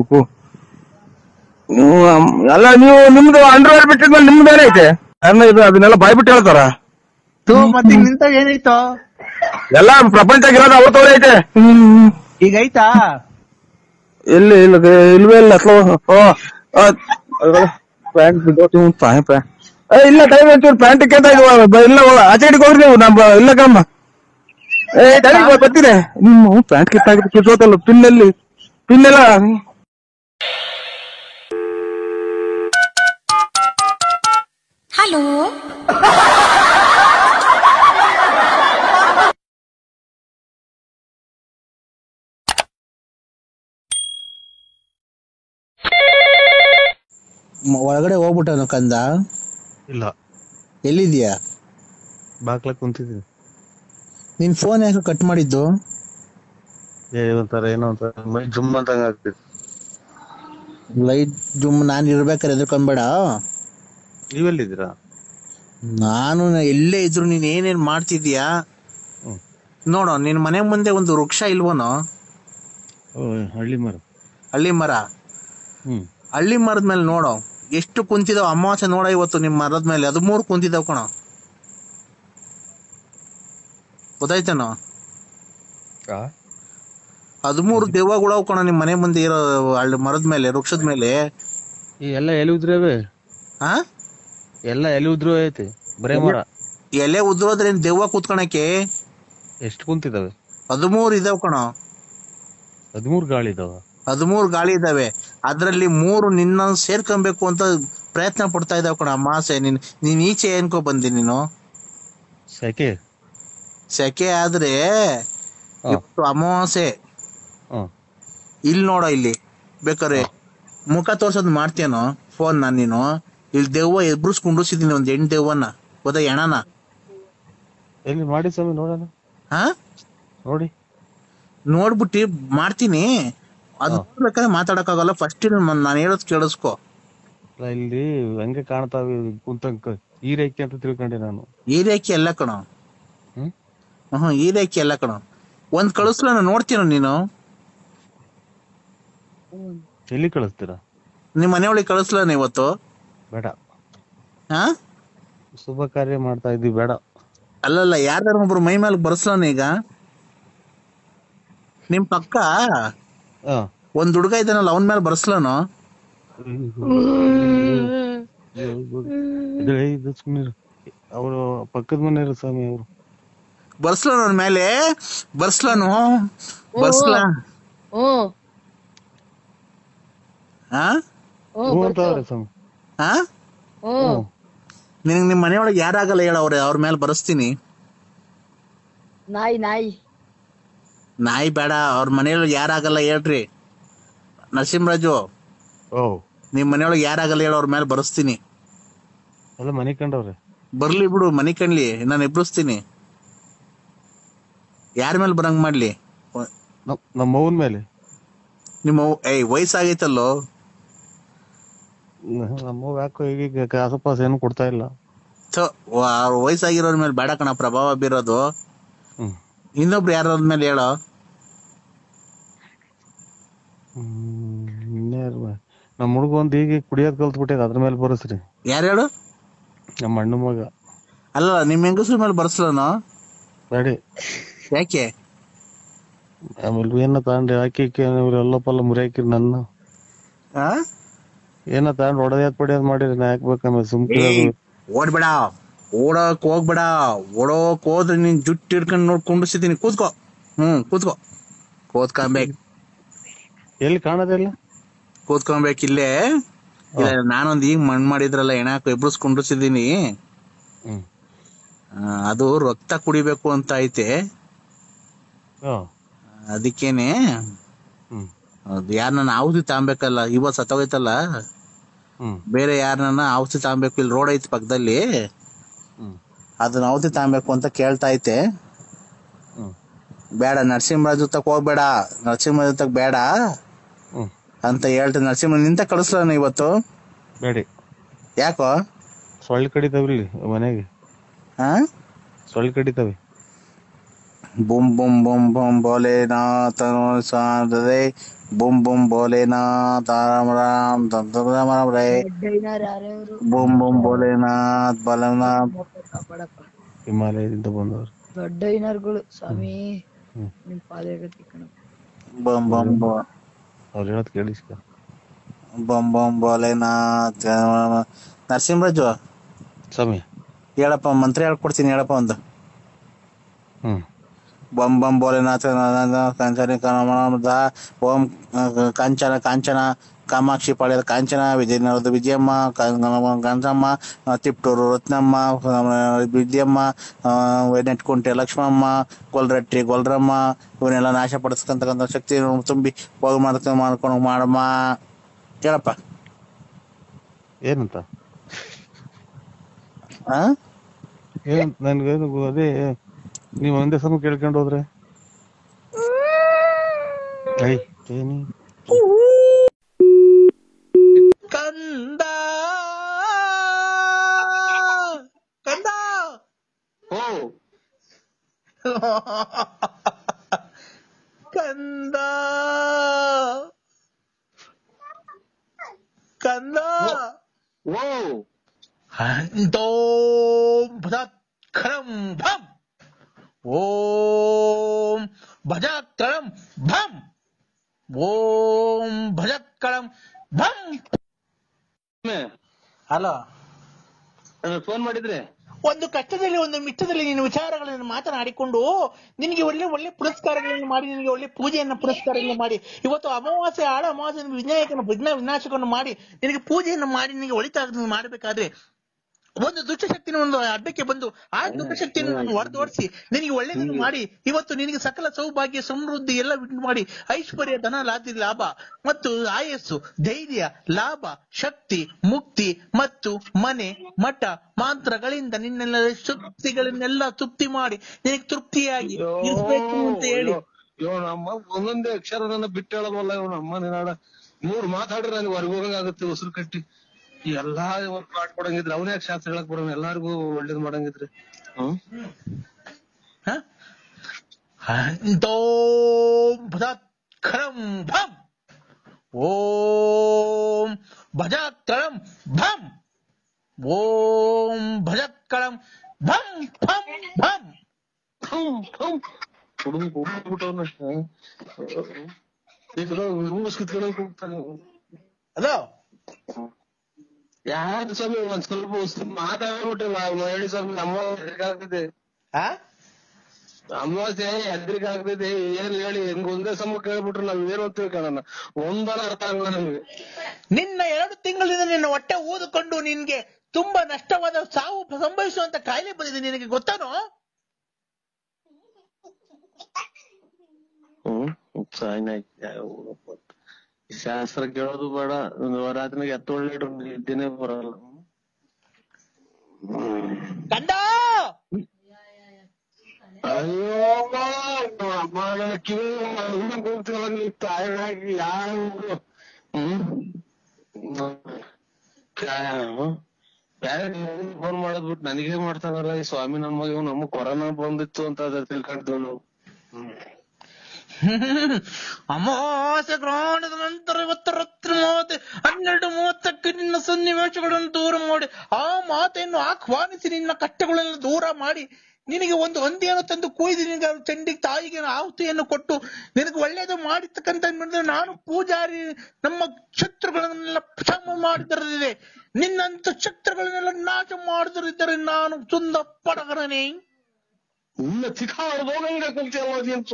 ಅಲ್ಲ, ನೀವು ನಿಮ್ದು ಅಂಡರ್ವೇರ್ ಬಿಟ್ಟಿದ್ಮೇಲೆ ನಿಮ್ದು ಏನೈತೆ? ಅದನ್ನೆಲ್ಲ ಬಾಯ್ಬಿಟ್ಟು ಹೇಳ್ತಾರ. ಮತ್ತೆ ನಿಂತಾಗ ಏನೈತೋ? ಎಲ್ಲ ಪ್ರಪಂಚಗಿರೋದು ಅವ್ರ ತೋರ ಐತೆ. ಈಗ ಐತಾ? ಇಲ್ವೇ ಇಲ್ಲ. ಪ್ಯಾಂಟ್ ಇಲ್ಲ, ಟೈಮ್ ಒಂಚೂರು ಪ್ಯಾಂಟ್ ಇಲ್ಲ, ಆಚೆ ಹಿಡಿಗೆ ಹೋಗ್ರಿ ನೀವು. ಇಲ್ಲ ಕಮ್ಮ ಬರ್ತೀನಿ. ಪ್ಯಾಂಟ್ ಕಿತ್ತೋತಲ್ಲ, ಪಿನ್ನೆಲ್ಲ. ಹಲೋ, ಒಳಗಡೆ ಹೋಗ್ಬಿಟ್ಟನು ಕಂದ? ಇಲ್ಲ, ಎಲ್ಲಿದ್ಯಾ? ಬಾಕ್ಲ ಕುಂತಿದ್ದೀನಿ. ನಿನ್ ಫೋನ್ ಯಾಕೆ ಕಟ್ ಮಾಡಿದ್ದು? ಏನೋ ಒಂಥರ ಮೈ ಜುಮ್ ಅಂತ ಆಗ್ತಿದೆ. ಲೈಟ್ ಜುಮ್. ನಾನು ಇರ್ಬೇಕಾರೆ ಎದ್ಕೊಂಬೇಡ. ನೀವೆಲ್ಲಿದ್ದೀರಾ? ನಾನು ಎಲ್ಲೇ ಇದ್ರು ನೀನ್ ಏನೇನ್ ಮಾಡ್ತಿದ್ಯಾ ನೋಡೋ. ನಿನ್ ಮನೆ ಮುಂದೆ ಒಂದು ವೃಕ್ಷ ಇಲ್ವನೋ? ಹಳ್ಳಿ ಮರ. ಹಳ್ಳಿ ಮರದ ಮೇಲೆ ನೋಡೋ ಎಷ್ಟು ಕುಂತಿದಾವ. ಅಮಾವಾಸ್ಯೆ ನೋಡ ಇವತ್ತು ನಿಮ್ ಮರದ ಮೇಲೆ 13 ಕುಂತಿದಾವ್ ಕಣ. ಗೊತ್ತಾಯ್ತೇನೋ? 13 ದೆವ್ವಗಳು ಕಣ ನಿಮ್ ಮನೆ ಮುಂದೆ ಇರೋ ಮರದ ಮೇಲೆ, ವೃಕ್ಷದ ಮೇಲೆ. ಎಲ್ಲ ಎಲೆ ಉದ್ರವೆ. ಎಲ್ಲ ಎಲೆ ಉದ್ರು ಐತಿ, ಬರೇ ಮರ. ಎಲೆ ಉದ್ರೋದ್ರೇನ್ ದೆವ್ವ ಕೂತ್ಕೊಳಕ್ಕೆ? ಎಷ್ಟು ಕುಂತಿದಾವೆ? 13 ಇದಾವ್ ಕಣ. 13 ಗಾಳಿ ಇದಾವ? 13 ಗಾಳಿ ಇದಾವೆ. ಅದ್ರಲ್ಲಿ 3 ನಿನ್ನ ಸೇರ್ಕೊಬೇಕು ಅಂತ ಪ್ರಯತ್ನ ಪಡ್ತಾ ಇದಾವ್ ಕಣ. ಅಮಾಸೆ ನೀನ್ ಈಚೆ ಏನ್ಕೋ ಬಂದಿ ನೀನು? ಸೆಕೆ ಆದ್ರೆ ಅಮಾವಾಸ್ಯೆ. ಇಲ್ಲಿ ನೋಡ, ಇಲ್ಲಿ ಬೇಕಾರೆ ಮುಖ ತೋರ್ಸೋದ್ ಮಾಡ್ತೇನೋ ಫೋನ್ ನೀನು. ಇಲ್ಲಿ ದೆವ್ವ ಎಬ್ರುಸ್ಕೊಂಡಿಸಿದೀನಿ, ಒಂದ್ ಹೆಣ್ ದೆವ್ವನ. ಗೊತ್ತಾ? ಎಣನ ಎಲ್ಲಿ ಮಾಡಿ ಸ್ವಾಮಿ ನೋಡೋಣ. ನೋಡಿ, ನೋಡ್ಬಿಟ್ಟಿ ಮಾಡ್ತೀನಿ. ಅದು ಬೇಕಾದ್ರೆ ಮಾತಾಡಕ್ ಆಗಲ್ಲ. ಫಸ್ಟ್ ನಾನು ಹೇಳೋದ್ ಕೇಳಿಸ್ಕೊ. ಇಲ್ಲಿ ಹಂಗೆ ಕಾಣ್ತಾವೆ ಕುಂತಂಕ ಈರೇಕಿ ಅಂತ ತಿಳ್ಕೊಂಡೆ ನಾನು. ಈರೇಕಿ ಎಲ್ಲ ಕಣ. ಈರೇಕಿ ಎಲ್ಲ ಕಣ. ಒಂದ್ ಕಳಿಸ್ಲ ನೋಡ್ತೀನ ನೀನು? ಎಲ್ಲಿ ಕಳಿಸ್ತೀರಾ? ನಿಮ್ ಮನೆಯೊಳಗೆ ಕಳಿಸ್ಲ ಇವತ್ತು? ಬೇಡ. ಶುಭ ಕಾರ್ಯ ಮಾಡ್ತಾ ಇದ್ವಿ, ಬೇಡ. ಅಲ್ಲಲ್ಲ, ಯಾರ್ದಾರ ಒಬ್ರು ಮೈ ಮೇಲೆ ಬರ್ಸ್ಲಾನ ಈಗ. ನಿಮ್ ಪಕ್ಕ ಒಂದ್ ಹುಡುಗ ಇದ್ದಾನಲ್ಲ, ಅವನ್ ಮೇಲೆ ಬರ್ಸ್ಲಾನು? ಅವರು ಪಕ್ಕದ ಮನೆಯವರು ಸ್ವಾಮಿ. ಅವರು ಬರ್ಸ್ಲಾನು ಅವನ್ ಮೇಲೆ? ಬರ್ಸ್ಲಾನು? ನಿನಗ್ ನಿಮ್ ಮನೆಯೊಳಗೆ ಯಾರಾಗಲ್ಲ ಹೇಳ. ಅವ್ರ ಮೇಲೆ ಬರಸ್ತೀನಿ. ನಾಯಿ ಬೇಡ, ಅವ್ರ ಮನೆಯೊಳಗೆ ಯಾರಾಗಲ್ಲ ಹೇಳ್ರಿ. ನರಸಿಂಹರಾಜು, ನಿಮ್ ಮನೆಯೊಳಗೆ ಯಾರಾಗಲ್ಲ ಹೇಳ. ಅವ್ರ ಮೇಲೆ ಬರಸ್ತೀನಿ. ಎಲ್ಲ ಮನೆ ಕಂಡವ್ರೆ. ಬರ್ಲಿ ಬಿಡು, ಮನೆ ಕಣ್ಲಿ, ನಾನು ಎಬ್ಬಿಸ್ತೀನಿ. ಯಾರ ಮೇಲೆ ಬರಂಗ್ ಮಾಡ್ಲಿ? ನಮ್ಮ ಅವ್ವನ ಮೇಲೆ. ನಿಮ್ಮ ವಯಸ್ಸಾಗೈತಲ್ಲೋ? ನಮ್ಮ ಯಾಕೋ ಈಗ ಕಾಸಪಾಸ ಏನು ಕೊಡ್ತಾ ಇಲ್ಲ. ವಯಸ್ಸಾಗಿರೋರ್ ಮೇಲೆ ಬೇಡ ಕಣ ಪ್ರಭಾವ ಬೀರೋದು. ಇನ್ನೊಬ್ರು ಯಾರ ಮೇಲೆ ಹೇಳೋ? ನಮ್ಮ ಹುಡುಗ ಒಂದ್ ಈಗ ಕುಡಿಯೋದ್ ಕಲ್ತ್ಬಿಟ್ಟೆ, ಅದ್ರ ಮೇಲೆ ಬರಸ್ರಿ. ಯಾರು ಹೇಳು? ನಮ್ಮ ಅಣ್ಣ ಮಗ. ಅಲ್ಲ, ನಿಮ್ ಹೆಂಗಸ್ರ ಮೇಲೆ ಬರ್ಸ್ಲನು? ಬೇಡಿ. ಯಾಕೆ? ಆಮೇಲೆ ಏನ ತಗೊಂಡ್ರಿ ಹಾಕಿ ಎಲ್ಲ ಪಲ್ಲ ಮುರಿಯಾಕಿರಿ ನನ್ನ. ಏನ ತಗೊಂಡ್ ಹೊಡೆದ್ ಪಡೆಯೋದ್ ಮಾಡಿರಿ, ನಾ ಹಾಕ್ಬೇಕಂದ್ರೆ ಸುಮ್ಕೆ ಓಡ್ಬೇಡ. ಓಡಕ್ ಹೋಗ್ಬೇಡ. ಓಡೋಕ್ ಹೋದ್ರೆ ನೀನ್ ಜುಟ್ಟು ಹಿಡ್ಕೊಂಡು ನೋಡ್ಕೊಂಡಿರ್ತೀನಿ. ಕೂತ್ಕೋ. ಕೂತ್ಕೋ. ಕೂತ್ಕೊಬೇಕು. ಎಲ್ಲಿ ಕಾಣೋದಿಲ್ಲ? ಕೂತ್ಕೊಬೇಕಿಲ್ಲೇ. ಇಲ್ಲ ನಾನೊಂದ್ ಈಗ ಮಣ್ ಮಾಡಿದ್ರಲ್ಲ ಎಣಾಕು ಎಬ್ಬಿಸ್ಕೊಂಡಿರ್ಸಿದೀನಿ. ಅದು ರಕ್ತ ಕುಡಿಬೇಕು ಅಂತ ಐತೆ. ಅದಕ್ಕೇನೆ ಯಾರನ್ನ ಔಷಧಿ ತಗೊಬೇಕಲ್ಲ. ಇವತ್ ಸತ್ತೋಗೈತಲ್ಲ, ಬೇರೆ ಯಾರನ್ನ ಔಷಧಿ ತಗೊಬೇಕು. ಇಲ್ಲಿ ರೋಡ್ ಐತಿ ಪಕ್ಕದಲ್ಲಿ, ಅದನ್ನ ಔಷಧಿ ತಗೊಬೇಕು ಅಂತ ಕೇಳ್ತಾ ಐತೆ. ಬೇಡ, ನರಸಿಂಹರಾಜ್ ತಕ್ ಹೋಗ್ಬೇಡ, ನರಸಿಂಹರಾಜ್ ತಕ್ ಬೇಡ ಅಂತ ಹೇಳ್ತೇನೆ. ನರಸಿಂಹ ನಿಂತ ಕಳಿಸ್ಲ ಇವತ್ತು. ಬೇಡಿ. ಯಾಕೋ? ಸೊಳ್ಳೆ ಕಡಿತಾವ್ರಿ ಮನೆಗೆ. ಸೊಳ್ಳೆ ಕಡಿತಾವೆ. ಬುಮ್ ಬುಮ್ ಬುಮ್ ಬುಮ್ ಭೋಲೆನಾಥ ಸಾಂದ್ರೆ ಬುಮ್ ಬುಮ್ ಭೋಲೆನಾಥ ರಾಮ ರಾಮ್ ರಾಮ ರಾಮ ರೇ ಬುಮ್ ಬುಮ್ ಭೋಲೆನಾಥ್ ಬಲನಾಥ್. ಹಿಮಾಲಯದಿಂದ ಬಂದವರು ದೊಡ್ಡ ಐನರ್ಗಳು ಸ್ವಾಮಿ. ಬಮ್ ಬಮ್ ಅವ್ರು ಹೇಳೋದ್ ಕೇಳಿಸ್ಕ. ಬಮ್ ಬಮ್ ಭೋಲೆನಾಥ್. ನರಸಿಂಹರಾಜು ಸ್ವಾಮಿ ಹೇಳಪ್ಪ, ಮಂತ್ರ ಹೇಳ್ಕೊಡ್ತೀನಿ ಹೇಳಪ್ಪ ಒಂದು. ಬಂ ಬಂ ಭೋಲೆನಾಥ ಕಂಚನ ಓಂ ಕಾಂಚನ ಕಾಂಚನ ಕಾಮಾಕ್ಷಿ ಪಾಳ್ಯದ ಕಾಂಚನ, ವಿಜಯನಗರದ ವಿಜಯಮ್ಮ, ಗಂಜಮ್ಮ, ತಿಪ್ಟೂರು ರತ್ನಮ್ಮ, ವಿದ್ಯಮ್ಮ, ನೆಟ್ಕುಂಟೆ ಲಕ್ಷ್ಮಮ್ಮ, ಗೊಲ್ರಟ್ಟಿ ಗೊಲ್ರಮ್ಮ, ಇವನ್ನೆಲ್ಲ ನಾಶ ಪಡಿಸ್ಕೊಂತಕ್ಕಂಥ ಶಕ್ತಿ ತುಂಬಿ ಹೋಗಿ ಮಾಡ್ಕೊಂಡು ಮಾಡಮ್ಮ. ಹೇಳಪ್ಪ ಏನಂತ. ನನ್ಗೇನು ಅದೇ ನೀವ್ ಒಂದೇ ಸಮ ಕೇಳ್ಕೊಂಡು ಹೋದ್ರೆ ಕಂದ ಕಂದ ಕಂದ ಕಂದ ಓಂ ಭಜತ್ಕರಂ ಭಂ ಓಂ ಭಜತ್ಕರಂ ಭಂ ಓಂ ಭಜತ್ಕರಂ ಭಂ. ಹಲೋ, ಫೋನ್ ಮಾಡಿದ್ರೆ ಒಂದು ಕಷ್ಟದಲ್ಲಿ ಒಂದು ಮಿಷ್ಟದಲ್ಲಿ ನಿನ್ನ ವಿಚಾರಗಳನ್ನು ಮಾತನಾಡಿಕೊಂಡು ನಿನಗೆ ಒಳ್ಳೆ ಒಳ್ಳೆ ಪುರಸ್ಕಾರಗಳನ್ನು ಮಾಡಿ, ನಿನಗೆ ಒಳ್ಳೆ ಪೂಜೆಯನ್ನ ಪುರಸ್ಕಾರಗಳನ್ನು ಮಾಡಿ, ಇವತ್ತು ಅಮಾವಾಸ್ಯೆ ಆಳ ಅಮಾವಾಸ್ಯೆ ವಿನಾಶಕವನ್ನು ಮಾಡಿ ನಿನಗೆ ಪೂಜೆಯನ್ನು ಮಾಡಿ ನಿನಗೆ ಒಳಿತಾಗ ಮಾಡಬೇಕಾದ್ರೆ ಒಂದು ದುಷ್ಟಶಕ್ತಿನ ಒಂದು ಅಡ್ಡಕ್ಕೆ ಬಂದು ಆ ದುಷ್ಟಶಕ್ತಿಯನ್ನು ನಾನು ಹೊಡೆದೋಡಿಸಿ ನಿನಗೆ ಒಳ್ಳೆಯದನ್ನು ಮಾಡಿ ಇವತ್ತು ನಿನಗೆ ಸಕಲ ಸೌಭಾಗ್ಯ ಸಮೃದ್ಧಿ ಎಲ್ಲ ಮಾಡಿ ಐಶ್ವರ್ಯ ಧನ ಲಾಭ ಮತ್ತು ಆಯಸ್ಸು ಧೈರ್ಯ ಲಾಭ ಶಕ್ತಿ ಮುಕ್ತಿ ಮತ್ತು ಮನೆ ಮಠ ಮಾಂತ್ರಗಳಿಂದ ನಿನ್ನೆಲ್ಲ ಶಕ್ತಿಗಳನ್ನೆಲ್ಲ ತೃಪ್ತಿ ಮಾಡಿ ನಿನಗೆ ತೃಪ್ತಿಯಾಗಿ ಇರ್ಬೇಕು ಅಂತ ಹೇಳಿ. ನಮ್ಮ ಒಂದೊಂದೇ ಅಕ್ಷರ ನನ್ನ ಬಿಟ್ಟು ಹೇಳೋದಲ್ಲ ಇವನು ಅಮ್ಮ ನಿನಾಡ 3 ಮಾತಾಡ್ರೆ ನನಗೆ ಹೊರಗೋಗಾಗುತ್ತೆ ಉಸಿರು ಕಟ್ಟಿ. ಎಲ್ಲಾ ಮಾಡ್ಕೊಡಂಗಿದ್ರೆ ಅವನೇ ಶಾಸ್ತ್ರ ಹೇಳಕ್ ಬರೋಣ, ಎಲ್ಲಾರ್ಗು ಒಳ್ಳೇದ್ ಮಾಡಂಗಿದ್ರೆ. ಓಂ ಭಜತ್ಕರಂ ಭಂ ಓಂ ಭಜತ್ಕರಂ ಭಂ ಓಂ ಭಜತ್ಕರಂ ಭಂ ಭಂ ಭಂ ಹಲೋ, ಯಾರು ಸ್ವಾಮಿ ಒಂದ್ ಸ್ವಲ್ಪ ಮಾತಾಡ್ಬಿಟ್ಟಿಲ್ಲ ಹೇಳಿ ಸ್ವಾಮಿ. ಅಮಾವಾಸ್ಯೆ ಆಗ್ತಿದೆ, ಅಮಾವಾಸ್ಯೆ ಹೆದ್ರಿಕೆ ಆಗ್ತಿದೆ. ಏನ್ ಹೇಳಿ ಹೆಂಗ್ ಒಂದೇ ಸಮ ಕೇಳ್ಬಿಟ್ರೆ ನಾವ್ ಏನ್ ಓದ್ತೀವಿ ಕಾಣೋಣ, ಒಂದನ ಅರ್ಥ ಆಗಲ್ಲ ನಮ್ಗೆ. ನಿನ್ನ 2 ತಿಂಗಳಿಂದ ನಿನ್ನ ಹೊಟ್ಟೆ ಊದಿಕೊಂಡು ನಿನ್ಗೆ ತುಂಬಾ ನಷ್ಟವಾದ ಸಾವು ಸಂಭವಿಸುವಂತ ಕಾಯಿಲೆ ಬಂದಿದೆ, ನಿನಗೆ ಗೊತ್ತಾನೋ? ಶಾಸ್ತ್ರ ಕೇಳೋದು ಬೇಡ, ರಾತ್ರಿಗೆ ಎತ್ತೊಳ್ಳೆ ನಿದ್ದೆನೆ ಬರಲ್ಲ. ಕಂದ ಅಯ್ಯೋ ಅಮ್ಮ ಕಿವಿ ಕೂರ್ತಿ ತಾಯಿ ಯಾರು ಫೋನ್ ಮಾಡೋದ್ ಬಿಟ್ಟು ನನಗೇ ಮಾಡ್ತಾನಲ್ಲ ಈ ಸ್ವಾಮಿ. ನನ್ ಮಗ ನಮ್ಮ ಕೊರೋನಾ ಬಂದಿತ್ತು ಅಂತ ತಿಳ್ಕೊಂಡ್ವಿ ನಾವು. ಅಮಾವಾಸ್ಯೆ ಗ್ರಹಣದ ನಂತರ ಇವತ್ತು ರಾತ್ರಿ 12:30ಕ್ಕೆ ನಿನ್ನ ಸನ್ನಿವೇಶಗಳನ್ನು ದೂರ ಮಾಡಿ ಆ ಮಾತೆಯನ್ನು ಆಹ್ವಾನಿಸಿ ನಿನ್ನ ಕಷ್ಟಗಳನ್ನು ದೂರ ಮಾಡಿ ನಿನಗೆ ಒಂದು ಹಂದಿಯನ್ನು ತಂದು ಕುಯ್ದು ನಿನಗೆ ಚಂಡಿಗೆ ತಾಯಿಗೆ ಆಹುತಿಯನ್ನು ಕೊಟ್ಟು ನಿನಗೆ ಒಳ್ಳೇದು ಮಾಡಿರ್ತಕ್ಕಂಥ ನಾನು ಪೂಜಾರಿ ನಮ್ಮ ಶತ್ರುಗಳನ್ನೆಲ್ಲ ಕ್ಷಮ ಮಾಡಿದರಿದೆ. ನಿನ್ನಂತ ಶತ್ರುಗಳನ್ನೆಲ್ಲ ನಾಶ ಮಾಡಿದ್ರಿದ್ದರೆ ನಾನು ತುಂದ ಪಡಗರನೇ. ಇಲ್ಲ ಚಿಕ್ಕ ಹೋಗಂಗ ಕುಂತಿಯಲ್ಲ ನೀನ್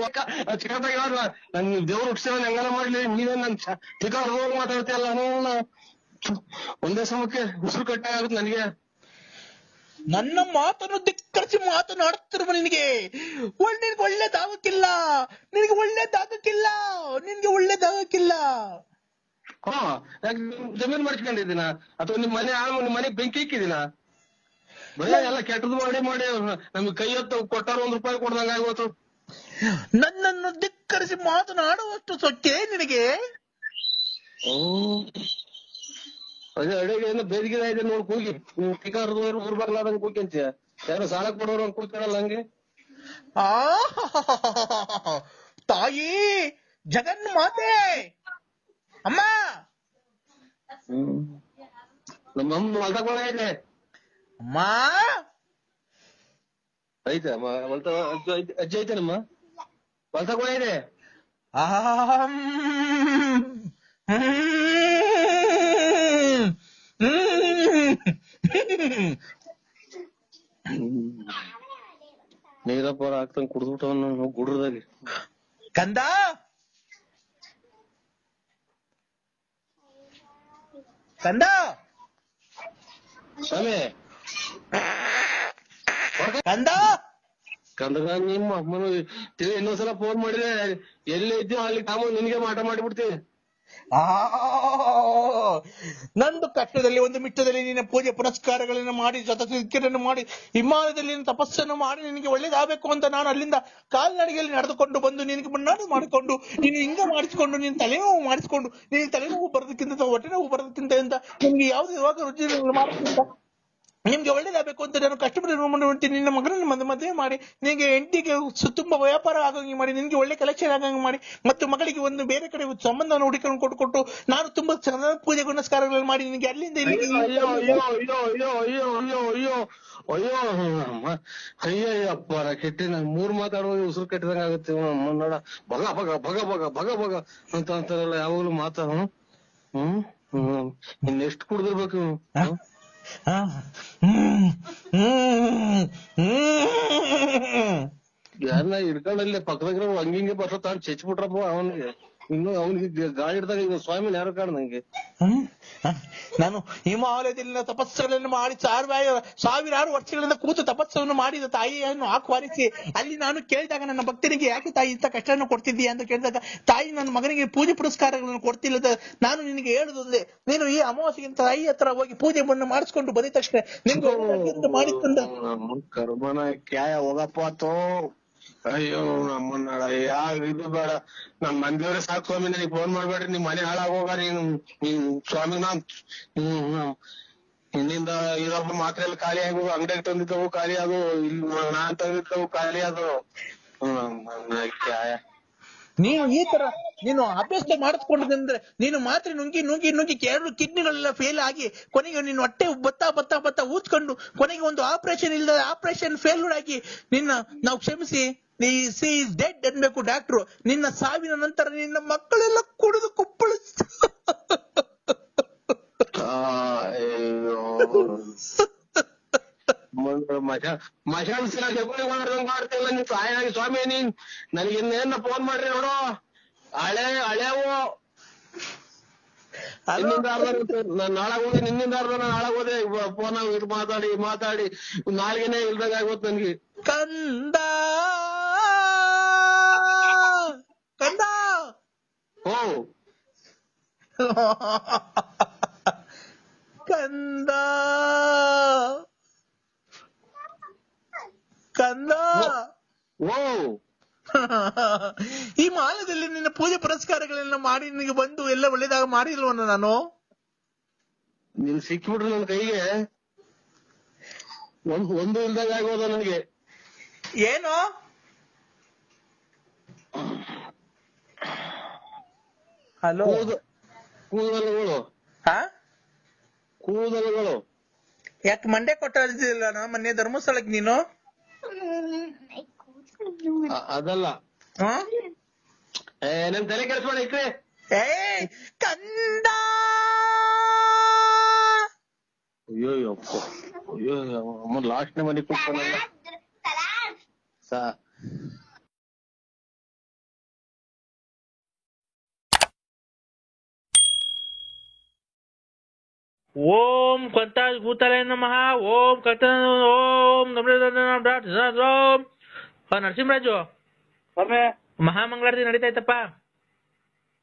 ಚಿಕ್ಕದಾಗ ನನ್ ದೇವ್ರು ಹುಟ್ಟಿಸಿರೋ ಹೆಂಗಾರ ಮಾಡ್ಲಿ, ನೀವೇ ನನ್ ಚಿಕ್ಕ ಹೋಗಿ ಮಾತಾಡ್ತೀಯಲ್ಲ, ನಾನು ಒಂದೇ ಸಮಕ್ಕೆ ಉಸಿರು ಕಟ್ಟೆ ಆಗುತ್ತೆ ನನಗೆ. ನನ್ನ ಮಾತನ್ನು ಧಿಕ್ಕರಿಸಿ ಮಾತನಾಡುತ್ತಿರುವ ನಿನಗೆ ಒಳ್ಳೇದಾಗಕ್ಕಿಲ್ಲ, ನಿನಗೆ ಒಳ್ಳೇದಾಗಕ್ಕಿಲ್ಲ, ನಿನ್ಗೆ ಒಳ್ಳೇದಾಗಕ್ಕಿಲ್ಲ. ಹಾ, ಯಾಕೆ ಜಮೀನ್ ಮಾಡ್ಕೊಂಡಿದ್ದೀನ ಅಥವಾ ನಿಮ್ ಮನೆ ಬೆಂಕಿ ಇಕ್ಕಿದೀನ? ಬರೀ ಎಲ್ಲ ಕೆಟ್ಟದ್ದು ಮಾಡಿ ನಮ್ಗೆ ಕೈ ಹೊತ್ತು ಕೊಟ್ಟಾರ ₹1 ಕೊಡ್ದಂಗ ಆಗೋತು. ನನ್ನನ್ನು ಧಿಕ್ಕರಿಸಿ ಮಾತನಾಡುವಷ್ಟು ಸೊಕ್ಕೆ ನಿನಗೆ? ಅದೇ ಅಡುಗೆ ಬೇದಿಗೆ ಇದೆ ನೋಡ್ ಕೂಗಿ, ನೀವು ಟಿಕಾರದವ್ರು ಊರ್ಬಾಗ್ಲಾದಂಗ್ ಕೂಗ್ಯಂತೀಯ, ಯಾರೋ ಸಾಲ ಕೊಡೋರು ಹಂಗ್ ಕೂಗ್ತಾರಲ್ಲ ಹಂಗೆ. ಆ ತಾಯಿ ಜಗನ್ ಮಾತೆ ಅಮ್ಮ. ನಮ್ಮ ಹೊಲ್ದಾಗ ಐತೆ ಅಮ್ಮ, ಐತೆ ಅಜ್ಜಿ ಐತೆ, ನಮ್ಮ ಹೊಲ್ದಾಗ ಇದೆ. ನೀರಪ್ಪ ಹಾಕ್ತಂಗ್ ಕುಡ್ದ್ಬಿಟ್ಟವನ್ನ ಗುಡ್ರದಾಗ. ಕಂದ ಕಂದ ಸ್ವಾಮಿ ಕಂದ ಕಂದಗ ನಿಮ್ಮ ಅಮ್ಮನ ಇನ್ನೊಂದ್ಸಲ ಫೋನ್ ಮಾಡಿದ್ರೆ ಎಲ್ಲಿ ಇದ್ದೀವಿ ಅಲ್ಲಿ ಕಾಮ ನಿನ್ಗೆ ಮಾಟ ಮಾಡಿಬಿಡ್ತೀವಿ. ನಂದು ಕಷ್ಟದಲ್ಲಿ ಒಂದು ಮಿಟ್ಟದಲ್ಲಿ ನಿನ್ನ ಪೂಜೆ ಪುನಸ್ಕಾರಗಳನ್ನು ಮಾಡಿ ಜತನ್ನು ಮಾಡಿ ಹಿಮಾಲಯದಲ್ಲಿ ತಪಸ್ಸನ್ನು ಮಾಡಿ ನಿನಗೆ ಒಳ್ಳೇದಾಗಬೇಕು ಅಂತ ನಾನು ಅಲ್ಲಿಂದ ಕಾಲ್ನಡಿಗೆಯಲ್ಲಿ ನಡೆದುಕೊಂಡು ಬಂದು ನಿನಗೆ ಮುನ್ನಾಡಿ ಮಾಡಿಕೊಂಡು ನೀನು ಹಿಂಗ ಮಾಡಿಸಿಕೊಂಡು ನೀನು ತಲೆನೋವು ಮಾಡಿಸಿಕೊಂಡು ನೀನು ತಲೆನೋವು ಬರೋದಕ್ಕಿಂತ ಹೊಟ್ಟೆ ನೋವು ಬರೋದಕ್ಕಿಂತ ಅಂತ ನಿಮ್ಗೆ ಯಾವ್ದು ಇವಾಗ ರುಚಿ ಮಾಡೋದ್ಕಿಂತ ನಿಮ್ಗೆ ಒಳ್ಳೇದಾಗಬೇಕು ಅಂತ ನಾನು ಕಷ್ಟಪಟ್ಟು ನಿನ್ನ ಮಗನನ್ನು ಮದುವೆ ಮಾಡಿ ನಿನಗೆ ಹೆಂಡತಿಗೆ ತುಂಬಾ ವ್ಯಾಪಾರ ಆಗಂಗೆ ಮಾಡಿ ನಿನಗೆ ಒಳ್ಳೆ ಕಲೆಕ್ಷನ್ ಆಗಂಗೆ ಮಾಡಿ ಮತ್ತು ಮಗಳಿಗೆ ಒಂದು ಬೇರೆ ಕಡೆ ಸಂಬಂಧ ಹುಡುಕೊಂಡು ಕೊಟ್ಟು ನಾನು ತುಂಬಾ ಚೆನ್ನಾಗಿ ಪೂಜೆ ಪುನಸ್ಕಾರಗಳನ್ನು ಮಾಡಿ ನಿನಗೆ ಅಲ್ಲಿಂದ ಅಯ್ಯಯ್ಯಪ್ಪ ಕೆಟ್ಟಿ ನಾನು 3 ಮಾತಾಡುವಾಗ ಉಸಿರು ಕಟ್ಟಿದಂಗ ಆಗುತ್ತೆ. ನೋಡ ಭಗ ಭಗ ಭಗ ಭಗ ಭಗ ಭಗ ಅಂತ ಅಂತಾರಲ್ಲ ಯಾವಾಗ್ಲೂ ಮಾತಾಡ. ಇನ್ನೆಷ್ಟು ಕುಡ್ದಿರ್ಬೇಕು? ಯಾರನ್ನ ಹಿಡ್ಕೊಂಡಲ್ಲಿ ಪಕ್ಕದಾಗ ಹಂಗಿಂಗೆ ಬರ್ತಾನ ಚೆಚ್ಬಿಟ್ರಪ್ಪ ಅವನಿಗೆ. ಇನ್ನು ಅವನಿಗೆ ಗಾಳಿ ಹಿಡ್ದಾಗ ಈಗ ಸ್ವಾಮಿ ಯಾರು ಕಾಣ ನಂಗೆ. ನಾನು ಹಿಮಾಲಯದಲ್ಲಿನ ತಪಸ್ಸುಗಳನ್ನು ಮಾಡಿ ಸಾವಿರಾರು ವರ್ಷಗಳಿಂದ ಕೂತು ತಪಸ್ಸನ್ನು ಮಾಡಿದ ತಾಯಿಯನ್ನು ಆಹ್ವಾನಿಸಿ ಅಲ್ಲಿ ನಾನು ಕೇಳಿದಾಗ ನನ್ನ ಭಕ್ತನಿಗೆ ಯಾಕೆ ತಾಯಿ ಇಂಥ ಕಷ್ಟವನ್ನು ಕೊಡ್ತಿದ್ದೀಯಾ ಅಂತ ಕೇಳಿದಾಗ ತಾಯಿ ನನ್ನ ಮಗನಿಗೆ ಪೂಜೆ ಪುರಸ್ಕಾರಗಳನ್ನು ಕೊಡ್ತಿಲ್ಲದ ನಾನು ನಿನಗೆ ಹೇಳುವುದೇ, ನೀನು ಈ ಅಮಾವಾಸ್ಯೆಗಿಂತ ತಾಯಿ ಹತ್ರ ಹೋಗಿ ಪೂಜೆಯನ್ನು ಮಾಡಿಸ್ಕೊಂಡು ಬಂದ ತಕ್ಷಣ ನಿಮ್ಗೆ ಮಾಡಿಕೊಂಡ ಕರ್ಮನ ಕ್ಯಾಯ ಹೋಗಪ್ಪ. ಅಯ್ಯೋ ನಮ್ಮನ್ನ ಇದು ಬೇಡ, ನಮ್ ಮಂದಿಯವರೇ ಸಾಕು ಸ್ವಾಮಿ, ನನಗೆ ಫೋನ್ ಮಾಡ್ಬೇಡ್ರಿ, ನಿಮ್ ಮನೆ ಹಾಳಾಗೋಗ. ನೀನು ಸ್ವಾಮಿ ನಾನ್ ಇನ್ನಿಂದ ಇರೋಬ್ಬ ಮಾತ್ರ ಎಲ್ಲ ಖಾಲಿ ಆಗು, ಅಂಗಡಿಯಾಗ ತಂದಿದ್ದವು ಖಾಲಿ ಅದು, ಇಲ್ಲಿ ನಾನ್ ತಂದಿದ್ದವು ಖಾಲಿ ಅದು. ನೀನು ಈ ತರ ನೀನು ಅಭ್ಯಾಸ ಮಾಡಿಸ್ಕೊಂಡ್ರೆ ನೀನು ಮಾತ್ರ ನುಂಗಿ ನುಂಗಿ ನುಂಗಿ 2 ಕಿಡ್ನಿಗಳೆಲ್ಲ ಫೇಲ್ ಆಗಿ ಕೊನೆಗೆ ನಿನ್ನ ಹೊಟ್ಟೆ ಬತ್ತಾ ಊದ್ಕೊಂಡು ಕೊನೆಗೆ ಒಂದು ಆಪರೇಷನ್ ಫೇಲ್ಯೂರ್ ಆಗಿ ನಿನ್ನ ನಾವು ಕ್ಷಮಿಸಿ ಸಿ ಇಸ್ ಡೆಡ್ ಅನ್ಬೇಕು ಡಾಕ್ಟ್ರು. ನಿನ್ನ ಸಾವಿನ ನಂತರ ನಿನ್ನ ಮಕ್ಕಳೆಲ್ಲ ಕುಡಿದು ಕುಪ್ಪಳು. ಮಶಾಲ ಮಾಡ್ತಿಲ್ಲ ನೀನ್ ಸಾಯಾಗಿ ಸ್ವಾಮಿ. ನೀನ್ ನನಗೆ ಇನ್ನೇನ ಫೋನ್ ಮಾಡ್ರಿ ನೋಡು, ಹಳೆವು ನಿನ್ನಿಂದ ನಾನು ನಾಳಾಗ ಹೋದೆ, ನಿನ್ನಿಂದ ನಾಳಾಗ ಹೋದೆ. ಫೋನ್ ಇದು ಮಾತಾಡಿ ನಾಲ್ಗೆನೆ ಇಲ್ದಾಗ ಆಗೋತ್ ನನ್ಗೆ. ಕಂದ ಕಂದ ಓ ಕಂದ ಕಂದ ಓ ಈ ಮಾಲದಲ್ಲಿ ನಿನ್ನ ಪೂಜೆ ಪುರಸ್ಕಾರಗಳೆಲ್ಲ ಮಾಡಿ ನಿನಗೆ ಬಂದು ಎಲ್ಲ ಒಳ್ಳೇದಾಗ ಮಾಡಿಲ್ವನ ನಾನು? ನೀನ್ ಸಿಕ್ಕಿಬಿಟ್ರು ನನ್ ಕೈಗೆ, ಒಂದು ಇಲ್ದಾಗ ಆಗೋದ ನನಗೆ. ಏನು ಹಲೋ ಕೂದಲುಗಳು ಕೂದಲುಗಳು ಯಾಕೆ ಮಂಡೆ ಕೊಟ್ಟಿಲ್ಲ ಮೊನ್ನೆ ಧರ್ಮಸ್ಥಳಕ್ಕೆ ನೀನು? ಅದಲ್ಲ, ನನ್ ತಲೆ ಕೆಲಸ ಮಾಡಿ ಇಕ್ರೆ. ಕಂದ ಅಯ್ಯೋ ಅಯ್ಯೋ ಅಮ್ಮ ಲಾಸ್ಟ್ನೇ ಮನೆ ಕೂತ್ಕೊಂಡಲ್ಲ ಸಾ ಓಂ ಕಂತ ಭೂತಲೇ ನಮಃ ಓಂ ಕಂತ ಓಂ ಓಂ ನರಸಿಂಹರಾಜು ಸ್ವಾಮಿ ಮಹಾಮಂಗಳಾರತಿ ನಡೀತಾ ಇತ್ತಪ್ಪ.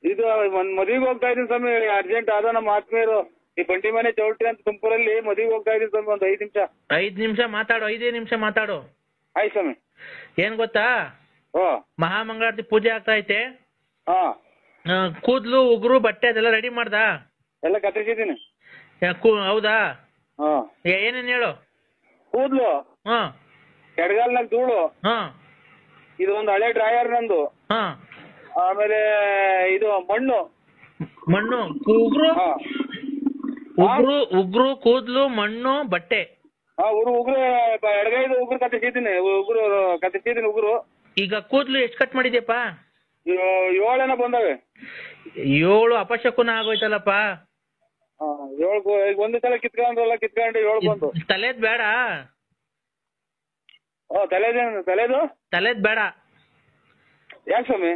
ಇದು ಮದುವೆಗೆ ಹೋಗ್ತಾ ಇದೀನಿ ಸ್ವಾಮಿ, ಅರ್ಜೆಂಟ್ ಆದ ನಮ್ಮ ಆತ್ಮೀಯರು ಈ ಬಂಡಿ ಮನೆ ಚೌಲ್ಟ್ರಿ ಅಂತ ತುಮಕೂರಲ್ಲಿ ಮದುವೆಗೆ ಹೋಗ್ತಾ ಇದೀನಿ ಸ್ವಾಮಿ. ಒಂದು 5 ನಿಮಿಷ. 5 ನಿಮಿಷ ಮಾತಾಡು, 5 ನಿಮಿಷ ಮಾತಾಡು. ಆಯ್ತು ಸ್ವಾಮಿ. ಏನ್ ಗೊತ್ತಾ, ಓ ಮಹಾಮಂಗಳಾರತಿ ಪೂಜೆ ಆಗ್ತಾ ಐತೆ. ಹಾ ಕೂದ್ಲು ಉಗುರು ಬಟ್ಟೆ ಅದೆಲ್ಲ ರೆಡಿ ಮಾಡ್ದ? ಎಲ್ಲ ಕತ್ತರಿಸಿದ್ದೀನಿ. ಹೌದಾ? ಹಾ ಏನೇನ್ ಹೇಳು. ಕೂದ್ಲು, ಹಾ ಎಡಗಾಲ್ನಾಗ ಧೂಳು, ಹಾ ಇದು ಒಂದು ಹಳೆ ಡ್ರಾಯರ್ ನಂದು, ಹಾ ಆಮೇಲೆ ಇದು ಮಣ್ಣು, ಉಗುರು, ಹಾ ಉಗುರು ಕೂದ್ಲು ಮಣ್ಣು ಬಟ್ಟೆ. ಉಗುರು ಎಡಗೈದು ಉಗುರು ಕತ್ತರಿಸಿದ್ದೀನಿ, ಉಗುರು. ಈಗ ಕೂದ್ಲು ಎಷ್ಟು ಕಟ್ ಮಾಡಿದ್ಯಪ್ಪ? 7 ಬಂದವೆ. 7 ಅಪಶಕುನ ಆಗೋಯ್ತಲ್ಲಪ್ಪ. 7 ಒಂದೇ ಸಲ ಕಿತ್ಕೊಂಡು 7 ಬಂದು. ತಲೆದ್ ಬೇಡ. ತಲೆದು ಬೇಡ. ಯಾಕೆ ಸ್ವಾಮಿ?